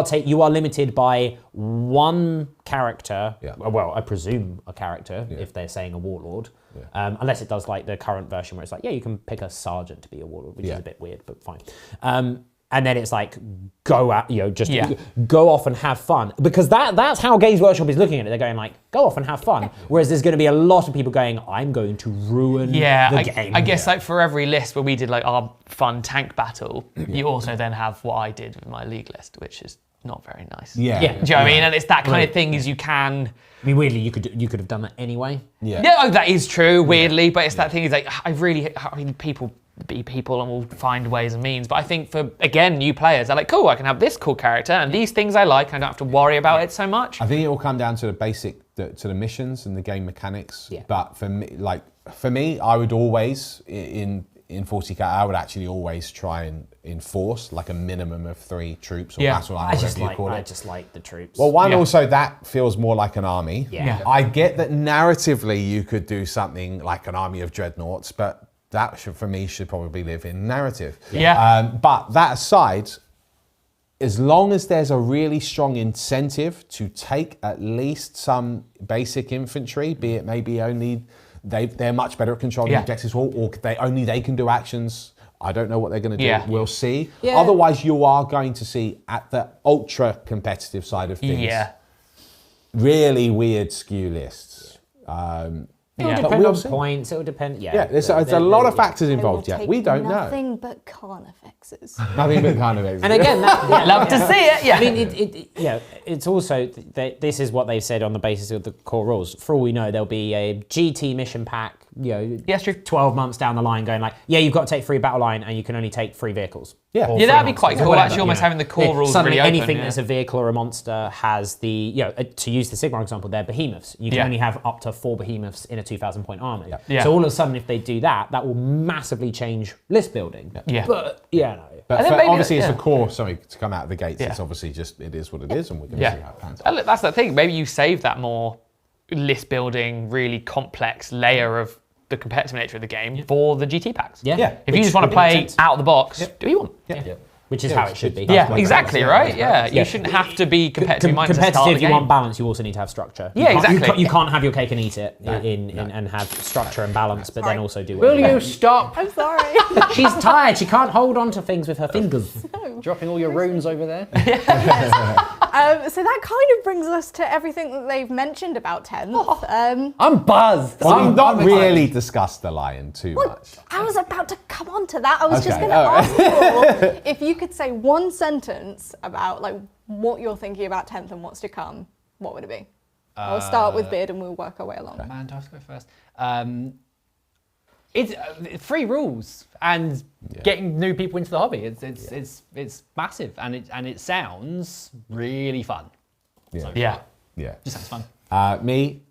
are limited by one character. Well, I presume a character if they're saying a warlord, unless it does like the current version where it's like you can pick a sergeant to be a warlord, which is a bit weird, but fine. And then it's like go off and have fun, because that's how Games Workshop is looking at it. They're going like, go off and have fun. Whereas there's going to be a lot of people going, I'm going to ruin the game. I guess like for every list where we did like our fun tank battle, you also then have what I did with my league list, which is not very nice. Do you know what I mean? And it's that kind of thing is you can. I mean, weirdly, you could have done that anyway. That is true. Weirdly, but it's that thing is like people be people and we'll find ways and means. But I think for, again, new players, they're like, cool, I can have this cool character and these things I like, and I don't have to worry about it so much. I think it will come down to the basic, to the missions and the game mechanics. But for me, I would always, in 40k, I would actually always try and enforce like a minimum of 3 troops or battle line, whatever you call it. I just like the troops. Well, also that feels more like an army. I get that narratively you could do something like an army of dreadnoughts, but that for me should probably live in narrative. But that aside, as long as there's a really strong incentive to take at least some basic infantry, be it maybe only they're much better at controlling objectives, or they can do actions. I don't know what they're going to do. We'll see. Otherwise, you are going to see at the ultra competitive side of things really weird skew lists. It will depend on points. It will depend. There's a lot of factors involved. We don't know. Nothing but carnifexes. Nothing but carnifexes. And again, love to see it. I mean, it's also this is what they've said on the basis of the core rules. For all we know, there'll be a GT mission pack. 12 months down the line, going like, you've got to take 3 battle line, and you can only take 3 vehicles. That'd be quite cool. Actually, almost having the core rules suddenly really open. Anything that's a vehicle or a monster has the, to use the Sigmar example, they're behemoths. You can only have up to 4 behemoths in a 2,000 point army. So all of a sudden, if they do that, that will massively change list building. But obviously, it's a core something to come out of the gates. It's obviously just it is what it is, and we're going to see how it pans out. That's the thing. Maybe you save that more list building, really complex layer of the competitive nature of the game for the GT packs. If you just want to play out of the box, do what you want. Which is how it should be. Exactly, right? You shouldn't have to be competitive. Competitive, you want balance, you also need to have structure. Exactly. You can't have your cake and eat it and have structure and balance, but then also do Will you stop? I'm sorry. She's tired, she can't hold on to things with her fingers. Dropping all your runes over there. So that kind of brings us to everything that they've mentioned about 10th. I'm buzzed. Well, we've not really discussed the Lion too much. I was about to come on to that. I was just going to ask you if you could say one sentence about like what you're thinking about 10th and what's to come, what would it be? I'll start with Beard and we'll work our way along. Man, do I have to go first? It's 3 rules and getting new people into the hobby. It's massive and it sounds really fun. Just sounds fun. Me,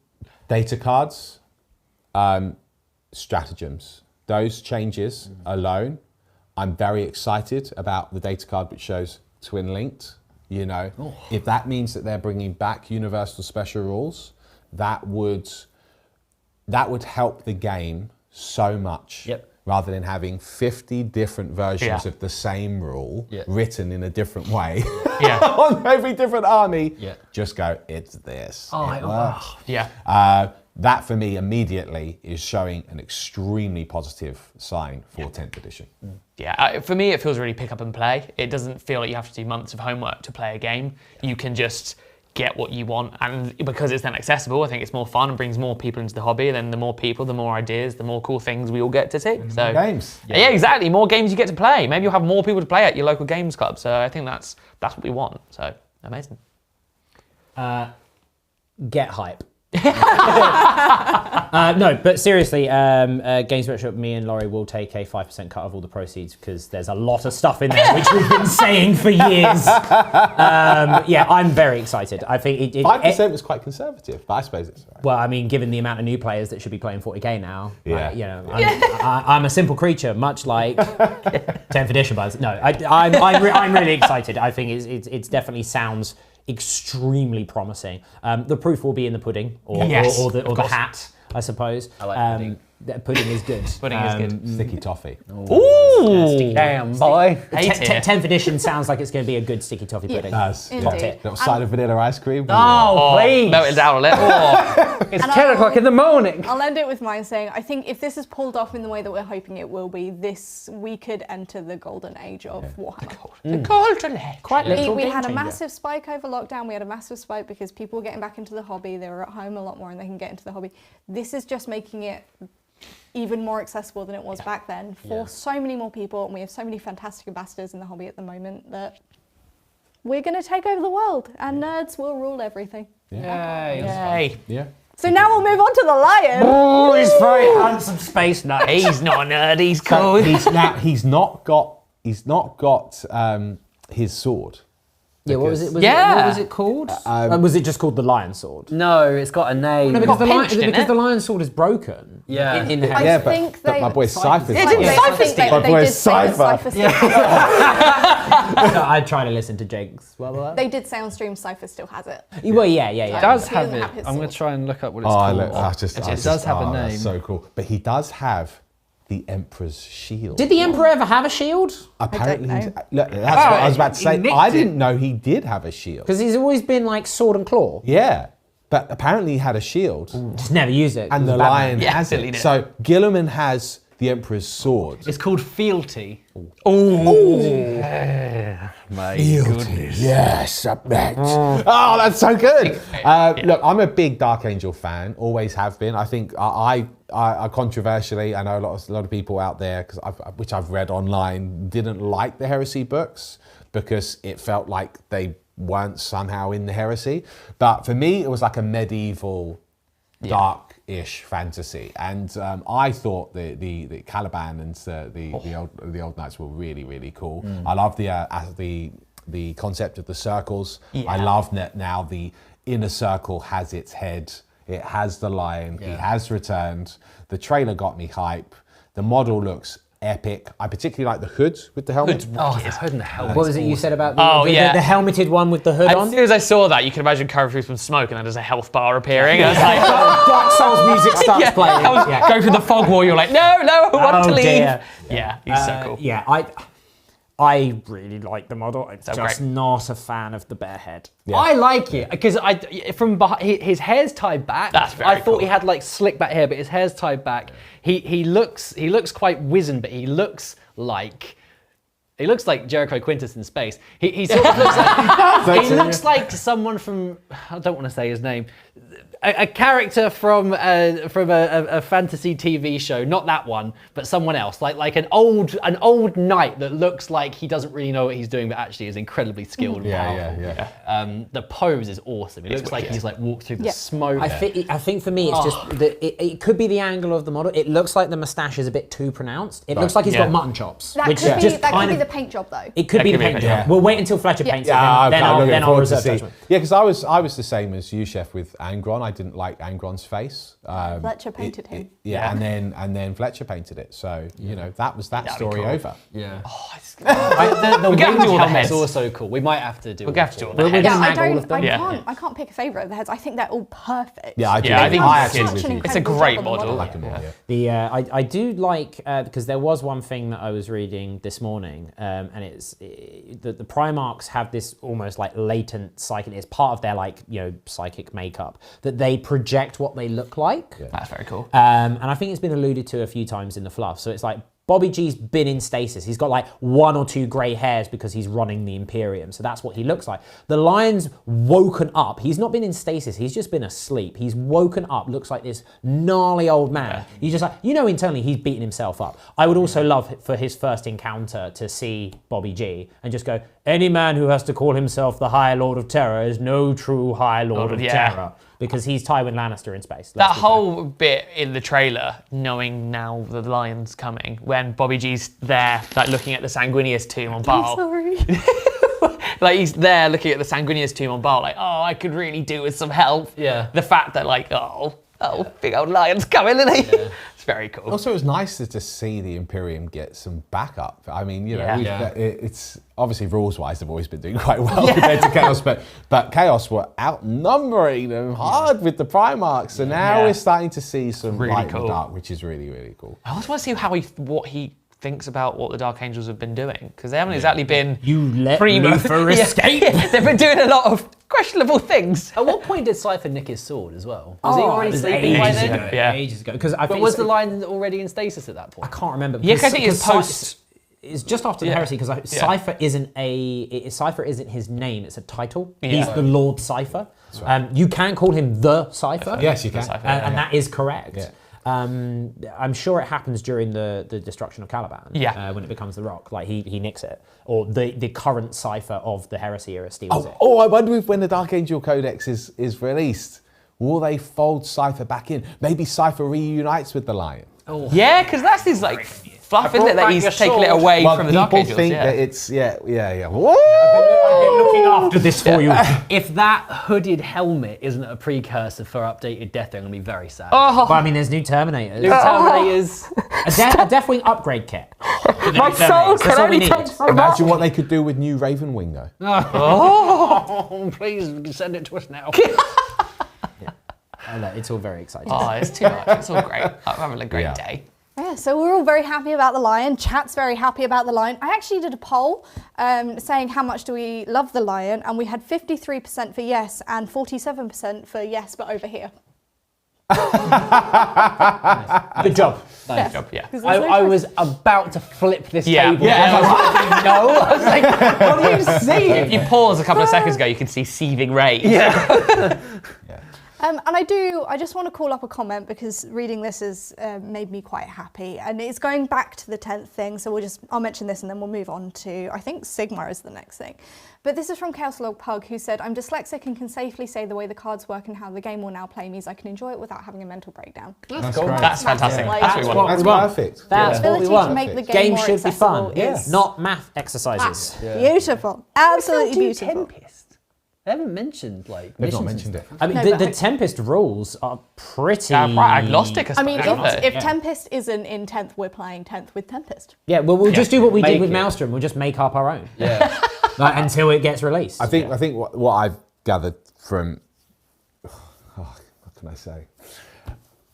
data cards, stratagems. Those changes alone, I'm very excited about the data card which shows twin linked. If that means that they're bringing back universal special rules, that would help the game so much. Rather than having 50 different versions of the same rule written in a different way on every different army, just go, it's this. that for me immediately is showing an extremely positive sign for 10th edition. Yeah, for me it feels really pick up and play. It doesn't feel like you have to do months of homework to play a game. You can just get what you want, and because it's then accessible, I think it's more fun and brings more people into the hobby. Then the more people, the more ideas, the more cool things we all get to see. So more games. Yeah, exactly. More games you get to play. Maybe you'll have more people to play at your local games club. So I think that's what we want. So amazing. Get hype. No, but seriously, Games Workshop, me and Laurie will take a 5% cut of all the proceeds because there's a lot of stuff in there which we've been saying for years. Yeah, I'm very excited. I think 5% was quite conservative, but I suppose it's all right. Well, I mean, given the amount of new players that should be playing 40k now, Yeah. you know, I'm a simple creature, much like 10th edition. But no, I'm really excited. I think it's definitely sounds extremely promising. The proof will be in the pudding or the hat, I suppose. I like pudding. Pudding is good. Pudding is good. Sticky toffee. Ooh, Damn, boy. 10th edition sounds like it's going to be a good sticky toffee Yeah. pudding. Does. Indeed. Little side of vanilla ice cream. Oh, please. melt it down a little. It's And 10 o'clock in the morning. I'll end it with mine saying, I think if this is pulled off in the way that we're hoping it will be, we could enter the golden age of Warhammer. The golden age. Quite literal We game had a changer. massive spike over lockdown. We had a massive spike because people were getting back into the hobby. They were at home a lot more and they can get into the hobby. This is just making it even more accessible than it was back then for so many more people. And we have so many fantastic ambassadors in the hobby at the moment that we're going to take over the world and nerds will rule everything. Yay. Yeah. So now we'll move on to the lion. Oh, he's very handsome space nut. He's not a nerd, he's So cool. he's not got his sword. Yeah, what was it? Yeah. What was it called? Was it just called the Lion Sword? No, it's got a name. No, because pinched, didn't it? the Lion Sword is broken. Yeah. In the I Yeah, think but they- my boy Cypher's Yeah, didn't I Cypher think steal it? My they boy did say that Cypher. Cypher still has it. No, I try to listen to Jinx. They did say on stream Cypher still has it. Well, yeah. It does He have doesn't it. have his I'm going sword. to try and look up what it's Oh, called. it does have a name. That's so cool. But he does have the Emperor's shield. Did the Emperor ever have a shield? Apparently, know. look, that's what I was about to he say. nicked I it. didn't know he did have a shield. Because he's always been like sword and claw. Yeah, but apparently he had a shield, Just never used it. and He the was a bad lion man. Yeah, has deleted it. it. So Gilliman has the Emperor's sword. It's called fealty. Yes, I bet. Oh, that's so good. Look, I'm a big Dark Angel fan. Always have been. I think I controversially, I know a lot of people out there, which I've read online, didn't like the heresy books because it felt like they weren't somehow in the heresy. But for me, it was like a medieval, dark-ish fantasy, and I thought the Caliban and the old knights were really, really cool. I love the concept of the circles. I love that now the inner circle has its head. It has the lion. He has returned. The trailer got me hype. The model looks epic. I particularly like the hood with the helmet. Oh, the hood and the helmet. What was it you said about Oh, the helmeted one with the hood As on? soon as I saw that, you can imagine coming through some smoke and then there's a health bar appearing. I was like, Dark Souls music starts playing. go through the fog wall, you're like, no, I want to leave. Dear. Yeah, he's so cool. Yeah, I really like the model. I'm So just great. not a fan of the bare head. I like it because from behind, his hair's tied back. That's very I thought cool. he had like slick back hair, but his hair's tied back. He looks quite wizened, but he looks like Jericho Quintus in space. He sort of looks like he looks like someone from, I don't want to say his name, a character from a fantasy TV show, not that one, but someone else, like an old knight that looks like he doesn't really know what he's doing, but actually is incredibly skilled and powerful. The pose is awesome. It looks like he's like walked through the smoke. I think for me, it's just it could be the angle of the model. It looks like the moustache is a bit too pronounced. It looks like he's got mutton chops. That which could be just that kind could be of- the paint job though. It could be the could be paint the job. paint. We'll wait until Fletcher paints it. I'm Then looking I'll forward to reserve see. judgment. Yeah, because I was the same as you, Chef, with Angron. I didn't like Angron's face. Fletcher painted him. And then Fletcher painted it. So that was that story cool. over. Yeah. Oh, The We're gonna winged do all the helmet's heads. also cool. We might have to do. We'll have to do all all the We're heads. gonna I mag all don't. of them. I can't pick a favourite of the heads. I think they're all perfect. Yeah, I do. Yeah, I think I it's actually such with an you. It's a incredible great job on the model. I like them all, yeah. I do like because there was one thing that I was reading this morning and the Primarchs have this almost like latent psychic. It's part of their psychic makeup that they project what they look like. Yeah. That's very cool. And I think it's been alluded to a few times in the fluff. So it's like Bobby G's been in stasis. He's got like 1 or 2 grey hairs because he's running the Imperium. So that's what he looks like. The Lion's woken up. He's not been in stasis. He's just been asleep. He's woken up, looks like this gnarly old man. Yeah. He's just like, internally he's beating himself up. I would also love for his first encounter to see Bobby G and just go, any man who has to call himself the High Lord of Terror is no true High Lord of Terror. Because he's Tywin Lannister in space. That whole bit in the trailer, knowing now the lion's coming, when Bobby G's there, like looking at the Sanguinius tomb on Baal. I'm sorry. Like he's there looking at the Sanguinius tomb on Baal, like, oh, I could really do with some help. Yeah. The fact that like, big old lion's coming, isn't he? Yeah. It's very cool. Also, it was nice to just see the Imperium get some backup. I mean, it's obviously rules-wise they've always been doing quite well compared to Chaos, but Chaos were outnumbering them hard with the Primarchs. So now we're starting to see some really light cool. in the dark, which is really, really cool. I also want to see what he thinks about what the Dark Angels have been doing, because they haven't exactly been You let Luther escape. They've been doing a lot of questionable things. At what point did Cypher nick his sword as well? Was he already sleeping by then? Ages ago. But was the Lion already in stasis at that point? I can't remember. Yeah, because I think it's post. It's just after the heresy, because Cypher isn't his name; it's a title. He's the Lord Cypher. Right. You can call him the Cypher. Yes, you can, and that is correct. Yeah. I'm sure it happens during the destruction of Caliban. Yeah. When it becomes the Rock, like he nicks it, or the current Cypher of the heresy era steals it. Oh, I wonder if when the Dark Angel Codex is released, will they fold Cypher back in? Maybe Cypher reunites with the Lion. Oh. Yeah, because that's his like fluff, isn't it? That he's taking it away from the Dark Angels. People think that it's yeah. Whoa! I've been looking after this for you. If that hooded helmet isn't a precursor for updated Death, I'm gonna be very sad. But I mean, there's new Terminators. A Deathwing upgrade kit. My soul can only take so much. Imagine what they could do with new Ravenwing, though. Oh, please send it to us now. It's all very exciting. Oh, it's too much. It's all great. I'm having a great day. Yeah, so we're all very happy about the Lion. Chat's very happy about the Lion. I actually did a poll saying how much do we love the Lion, and we had 53% for yes and 47% for yes, but over here. Good job. Good job, yeah. I was about to flip this table. Yeah. I was like, what do you see? If you pause a couple of seconds ago, you can see seething rays. Yeah. And I just want to call up a comment because reading this has made me quite happy, and it's going back to the 10th thing. So I'll mention this and then we'll move on to, I think Sigmar is the next thing. But this is from Chaos Log Pug, who said, I'm dyslexic and can safely say the way the cards work and how the game will now play means I can enjoy it without having a mental breakdown. That's cool. That's fantastic. Like, that's what we want. Perfect. That's what we want. To make the game more should be accessible fun, is not math exercises. beautiful. Absolutely beautiful. Tempest. They haven't mentioned They've not mentioned it. I mean, the Tempest rules are pretty agnostic. I mean, if Tempest isn't in 10th, we're playing 10th with Tempest. Yeah, well, we'll just do what we did with Maelstrom. We'll just make up our own. Yeah. Until it gets released. I think what I've gathered from, what can I say?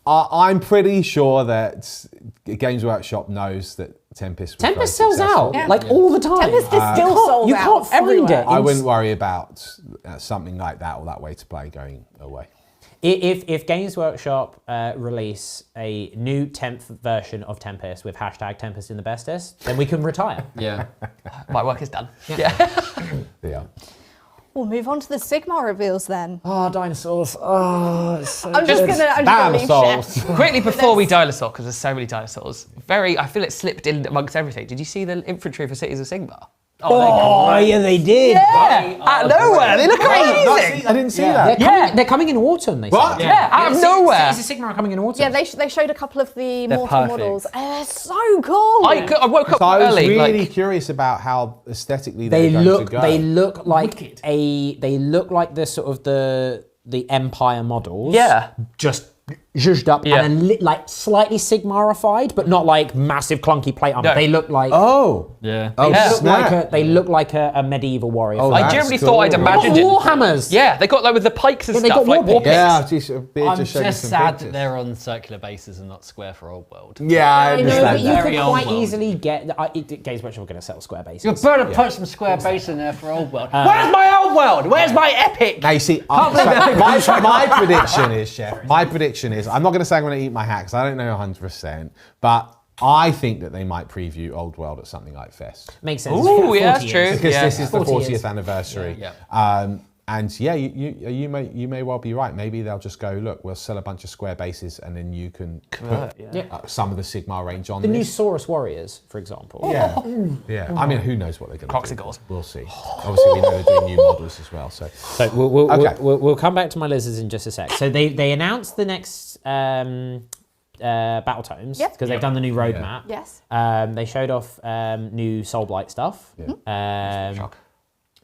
I'm pretty sure that Games Workshop knows that Tempest sells out all the time. Tempest is still sold out. You can't find it. I wouldn't worry about something like that or that way to play going away. If Games Workshop release a new 10th version of Tempest with hashtag Tempest in the bestest, then we can retire. Yeah. My work is done. Yeah. We'll move on to the Sigmar reveals then. Oh, dinosaurs. Oh, it's so I'm just gonna leave Chef. Quickly before we dinosaur, because there's so many dinosaurs. I feel it slipped in amongst everything. Did you see the infantry for Cities of Sigmar? Oh, yeah, they did. Yeah, out of nowhere. They look amazing. I didn't see that. They're coming in autumn, they What? said. Yeah, out of nowhere. Cities of Sigmar are coming in autumn. Yeah, they showed a couple of the mortal perfect. models. They're so cool. I woke up I was early. really curious about how aesthetically they're going to go. They look like they look like the sort of the Empire models. Yeah. Just zhuzhed up and like slightly Sigmarified, but not like massive clunky plate armor. No. They look like they look like a medieval warrior. I generally thought I'd imagined it. Warhammers. Yeah, they got like with the pikes and Yeah, they stuff, got like war war pits. pits. I'm just showed you just some sad pictures. that they're on circular bases and not square for Old World. Yeah, I I know, understand but you that. could Very quite old world. easily get. Games Workshop are going to sell square bases. You better put some square base in there for Old World. Where's my Old World? Where's my epic? Now you see, my prediction is, Chef. My prediction is, I'm not going to say I'm going to eat my hat because I don't know 100%, but I think that they might preview Old World at something like Fest. Makes sense. Ooh, yeah, that's 40 true. years. Because this is the 40 40th years. anniversary. Yeah. And yeah, you may well be right. Maybe they'll just go, look, we'll sell a bunch of square bases and then you can put some of the Sigmar range on The new this. Saurus Warriors, for example. Yeah. I mean, who knows what they're going to do. Coxigores. We'll see. Obviously, we know they're doing new models as well. So We'll come back to my lizards in just a sec. So they announced the next battle tomes because they've done the new roadmap. Yes. They showed off new Soulblight stuff. Shock.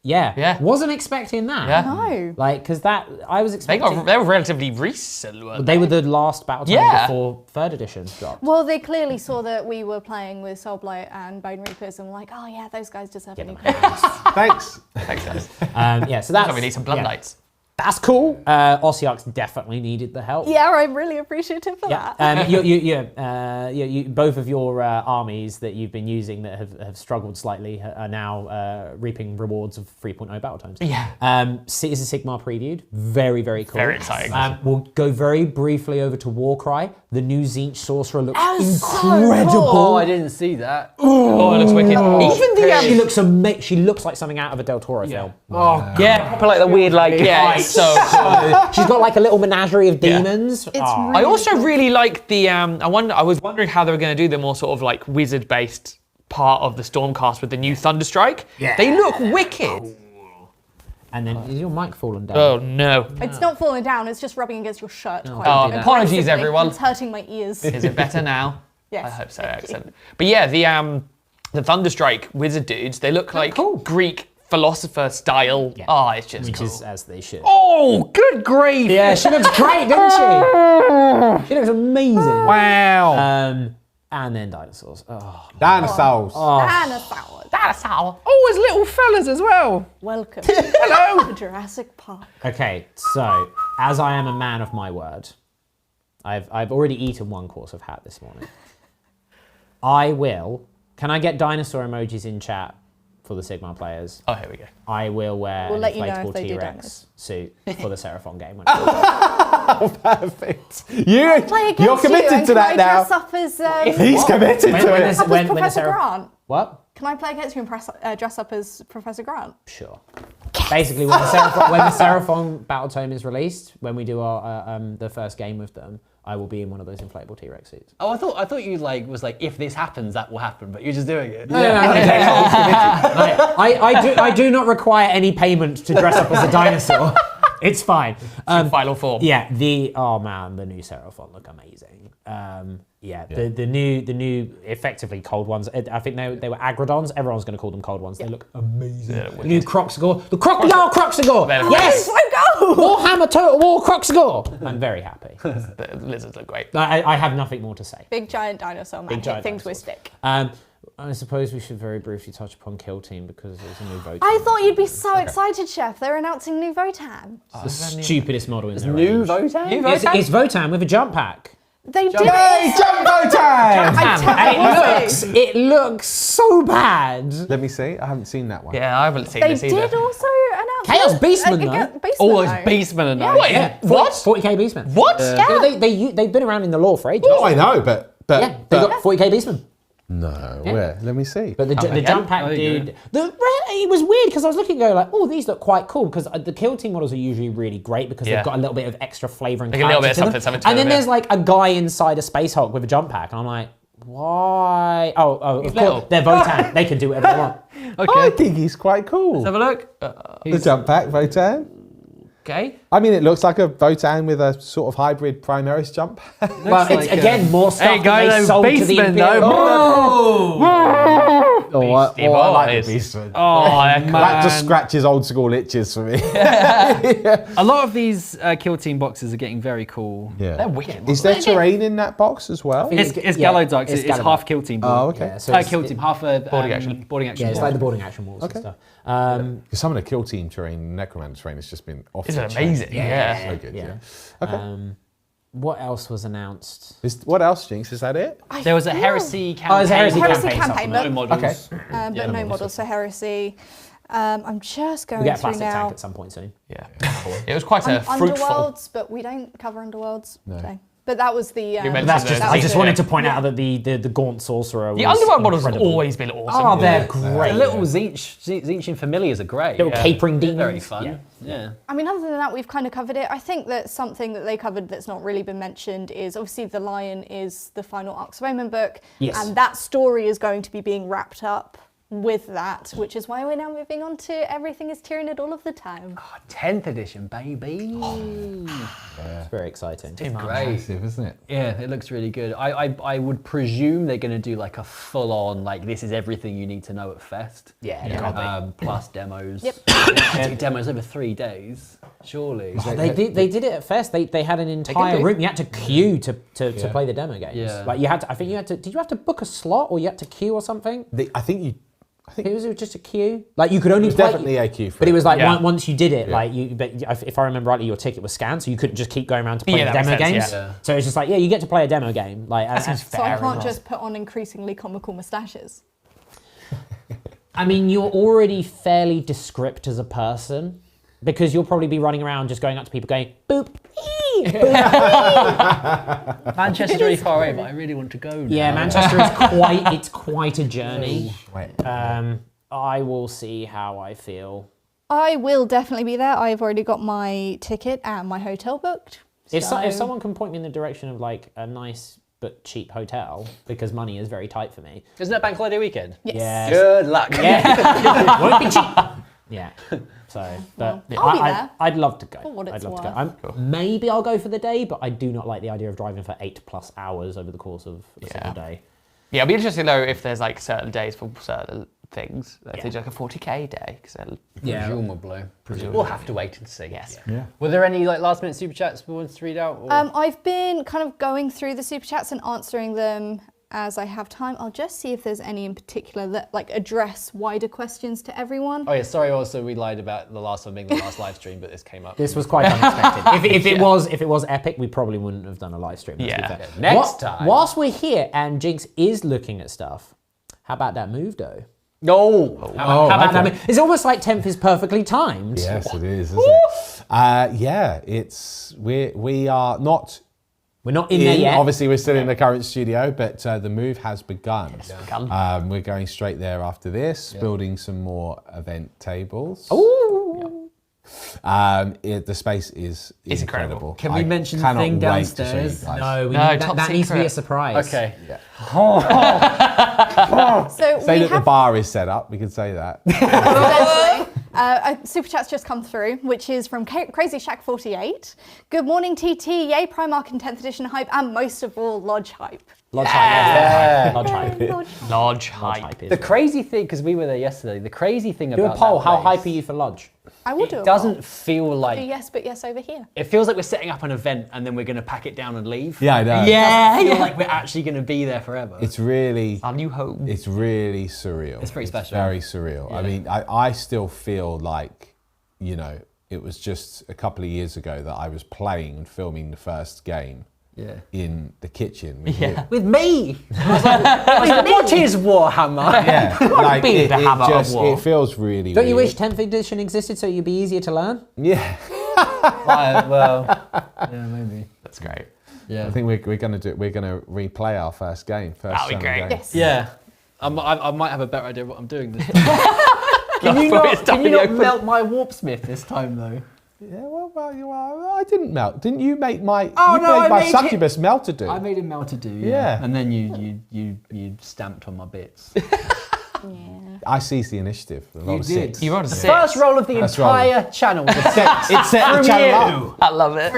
Yeah. Wasn't expecting that. Yeah. No. Like, because that I was expecting. They were relatively recent, weren't They were the last battle tome Yeah. before third edition dropped. Well, they clearly saw that we were playing with Soulblight and Bone Reapers and were like, oh yeah, those guys deserve a new class. thanks. Thanks, guys. So that's We need some blood lights. That's cool. Ossiarchs definitely needed the help. Yeah, I'm really appreciative for that. Both of your armies that you've been using that have struggled slightly are now reaping rewards of 3.0 battle tomes. Yeah. Is a Sigmar previewed. Very, very cool. Very exciting. We'll go very briefly over to Warcry. The new Zinch Sorcerer looks That was so incredible. cool. Oh, I didn't see that. Oh, it looks wicked. Even the She looks like something out of a Del Toro film. yeah, proper like the weird so cool. She's got like a little menagerie of demons. It's I also really like the I was wondering how they were going to do the more sort of like wizard based part of the Stormcast with the new Thunderstrike. Yeah. They look wicked. And then is your mic fallen down? Oh no. It's not falling down, it's just rubbing against your shirt quite Oh, apologies, aggressively. everyone. It's hurting my ears. Is it better now? Yes, I hope so. thank you. Excellent. But yeah, the Thunderstrike wizard dudes, they look like cool. Greek philosopher style. Yeah. Oh, it's just Which cool. is as they should. Oh, good grief. Yeah, she looks great, doesn't she? She looks amazing. Wow. And then dinosaurs. Oh, Dinosaurs. Dinosaur. Oh, there's little fellas as well. Welcome Hello. to Jurassic Park. Okay, so as I am a man of my word, I've already eaten one course of hat this morning. I will. Can I get dinosaur emojis in chat for the Sigmar players? Oh, here we go. I will wear We'll an let you know if inflatable they do T-Rex suit for the Seraphon game. Perfect. You're Play committed against to you, that and now. can I dress up as He's committed to it. Professor Grant? What? Can I play against you and dress up as Professor Grant? Sure. Basically, when the Seraphon battle tome is released, when we do our the first game with them, I will be in one of those inflatable T-Rex suits. Oh, I thought you was like, if this happens, that will happen, but you're just doing it. I do not require any payment to dress up as a dinosaur. It's fine. Final form. Yeah, the new Seraphon look amazing. The new effectively cold ones. I think they were Agrodons. Everyone's going to call them cold ones. They look amazing. The new Croxigore, the Crocodile Croxigore. Yes, Warhammer Total War Croxigore. I'm very happy. The lizards look great. I have nothing more to say. Big giant dinosaur man. Hit things with stick. I suppose we should very briefly touch upon Kill Team because there's a new Votan. I thought you'd be so excited, Chef. They're announcing new Votan. The stupidest model in their New range. Votan? It's Votan with a jump pack. They did Hey, it. jump I It looks so bad. Let me see. I haven't seen that one. Yeah, I haven't seen They this either. did also announce Chaos Beastmen, Beastmen, All those though. beastmen are nice. Wait, Yeah, what? 40k Beastmen. What? They've been around in the lore for ages. Oh, I know, but Yeah, they got 40k Beastmen. no. Where? Let me see. But the Okay. jump pack, Oh, you dude, it was weird because I was looking and going like, oh, these look quite cool because the Kill Team models are usually really great because Yeah. they've got a little bit of extra flavour and Like a little bit of character to them. something to And then them, there's yeah. like a guy inside a Space Hulk with a jump pack, and I'm like, why? Oh, of little. course, they're Votan. They can do whatever they want. I think he's quite cool. Let's have a look. The jump pack, Votan. Okay. I mean, it looks like a Votan with a sort of hybrid Primaris jump pack. Well, it's again more stuff Hey, guys, that they those sold to the Beastmen, Imperial. though. Beastie I like Boys. the Beast Mode. Oh, That just scratches old school itches for me. A lot of these Kill Team boxes are getting very cool. Yeah. They're wicked. Is there terrain in that box as well? It's Galloducks. It's Galloduck. half Kill Team. Oh, okay. Yeah, so Kill Team, half a boarding action. Yeah, it's like the boarding action walls and stuff. Because some of the kill team terrain, Necromancer terrain has just been off It's the chain. amazing. Yeah. So good, Yeah. Okay. What else was announced? What else, Jinx? Is that it? There was a heresy campaign. there's a heresy Heresy campaign. campaign, No but, models. but no models for heresy. I'm just going We get a through plastic now. tank at some point soon. Yeah. It was quite a fruitful. Underworlds, but we don't cover Underworlds. No. So. But that was the. mentioned That's those. just. I just wanted to point out that the Gaunt Sorcerer was The Underworld models have incredible. always been awesome. Oh, they're great. The little Zinchian familiars are great. Little capering demons. Very fun. Yeah. Yeah. I mean, other than that, we've kind of covered it. I think that something that they covered that's not really been mentioned is obviously the Lion is the final Arcs of Omen book, Yes. and that story is going to be being wrapped up with that, which is why we're now moving on to Everything is Tyranid all of the time. 10th edition, baby. It's very exciting. It's great. Massive, isn't it? Yeah, it looks really good. I would presume they're going to do like a full-on, like this is everything you need to know at Fest. Yeah. Plus demos. Yep. Demos over 3 days, surely. They did it at Fest. They had an entire room. You had to queue to play the demo games. Yeah. Like you had to. I think you had to. Did you have to book a slot or you had to queue or something? I think It was just a queue. Like you could only play. definitely a queue for But it was like Yeah. once you did it, like you. But if I remember rightly, your ticket was scanned, so you couldn't just keep going around to play Yeah, the that demo makes games. sense, yeah. So it's just like, yeah, you get to play a demo game. Like, So I can't just put on increasingly comical moustaches. I mean, you're already fairly descript as a person because you'll probably be running around just going up to people going boop. Ee, boop. Manchester's really far away, but I really want to go now. Yeah, Manchester is quite a journey. I will see how I feel. I will definitely be there. I've already got my ticket and my hotel booked. If so- someone can point me in the direction of like a nice but cheap hotel, because money is very tight for me. Isn't that Bank Holiday weekend? Yes. Yes. Good luck. Yeah. Won't be cheap. Yeah. So, but I'll be there. I'd love to go. For what I'd it's love to worth. go. Maybe I'll go for the day, but I do not like the idea of driving for 8+ hours over the course of a single day. Yeah, it'll be interesting though if there's like certain days for certain things. If they do like a 40k day. Presumably. We'll have to wait and see. Yes. Yeah. Were there any like last minute super chats we wanted to read out? Or? I've been kind of going through the super chats and answering them as I have time. I'll just see if there's any in particular that like address wider questions to everyone. Oh yeah, sorry. Also, we lied about the last one being the last live stream, but this came up. This was quite unexpected. if it was epic, we probably wouldn't have done a live stream. Yeah. Next time. Whilst we're here and Jinx is looking at stuff, how about that move though? No. How about that move? It's almost like 10th is perfectly timed. Yes, it is, isn't it? Yeah, we are not. We're not in there yet. Obviously, we're still in the current studio, but the move has begun. We're going straight there after this, building some more event tables. Ooh. The space is incredible. Can we mention the cannot thing wait to show you downstairs? guys. No, top that needs to be secret. a surprise. Okay. So Say we that the have bar is set up. We can say that. a super chat's just come through, which is from Crazy Shack 48. Good morning, TT. Yay, Primark and 10th edition hype, and most of all, Lodge hype. Lodge hype. Lodge hype. Lodge. Large Lodge hype. hype is The right. crazy thing, because we were there yesterday, the crazy thing Do about a poll. that How place, hype are you for Lodge? I will do It a doesn't poll. feel Do like yes, but yes over here. it feels like we're setting up an event and then we're going to pack it down and leave. Yeah, I know. It doesn't feel like we're actually going to be there forever. It's really. Our new home. It's really surreal. It's pretty special. Very surreal. I mean, I still feel like, you know, it was just a couple of years ago that I was playing and filming the first game in the kitchen. With you. With me. I was like, what is Warhammer? Yeah. like, be the hammer of war. It feels really Don't you weird. wish 10th edition existed so you'd be easier to learn? Yeah. Well, yeah, maybe. That's great. Yeah. I think we're gonna replay our first game. That'd be great. Yes. Yeah. I might have a better idea of what I'm doing this time. Can you not melt my warpsmith this time though? Yeah, well, you are. I didn't melt. Didn't you make my? Oh, you no, made I my made succubus melt to do. I made him melt to do. Yeah. And then you stamped on my bits. I seized the initiative. A lot of did. six. You rolled a 6. First roll of the First entire channel. Was a six. It set the channel up. I love it.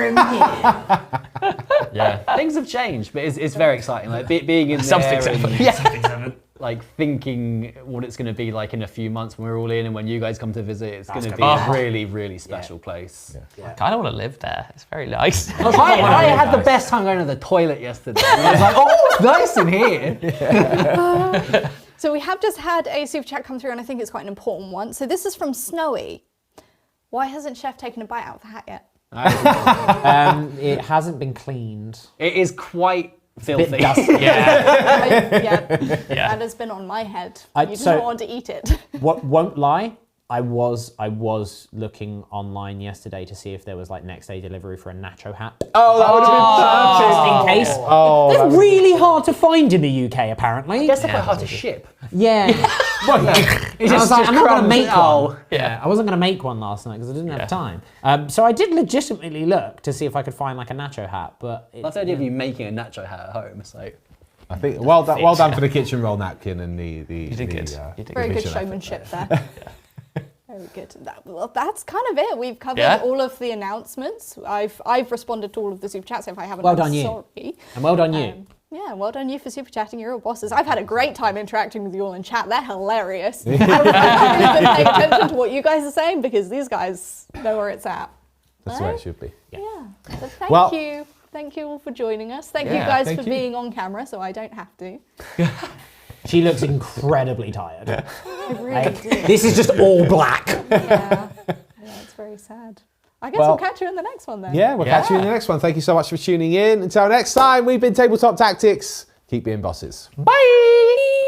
Yeah. Things have changed, but it's very exciting. Like being in Something there. seven. And, Yeah. like thinking what it's going to be like in a few months when we're all in, and when you guys come to visit, it's going to be a really, really special place. I kind of want to live there. It's very nice. I had the best time going to the toilet yesterday. I was like, oh, it's nice in here. So we have just had a super chat come through, and I think it's quite an important one. So this is from Snowy. Why hasn't Chef taken a bite out of the hat yet? It hasn't been cleaned. It is quite filthy. That has been on my head. You do not want to eat it. Won't lie. I was looking online yesterday to see if there was like next day delivery for a nacho hat. Oh, that would have been just in case. They're really hard to find in the UK, apparently. I guess they're quite hard to ship. Yeah. I was like, I'm not going to make one. Yeah. I wasn't going to make one last night because I didn't have time. So I did legitimately look to see if I could find like a nacho hat, but that's the idea of you making a nacho hat at home. So I think well done for the kitchen roll napkin and the You did good. Very good showmanship there. Very good. That's kind of it. We've covered all of the announcements. I've responded to all of the super chats. If I haven't, well done I'm you. sorry. And well done you. Yeah, well done you for super chatting. You're all bosses. I've had a great time interacting with you all in chat. They're hilarious. I've really been paying attention to what you guys are saying because these guys know where it's at. That's where it should be. Yeah. So thank you. Thank you all for joining us. Thank you guys for being on camera so I don't have to. She looks incredibly tired. I really do. This is just all black. Yeah, it's very sad. I guess we'll catch you in the next one then. Yeah, we'll catch you in the next one. Thank you so much for tuning in. Until next time, we've been Tabletop Tactics. Keep being bosses. Bye.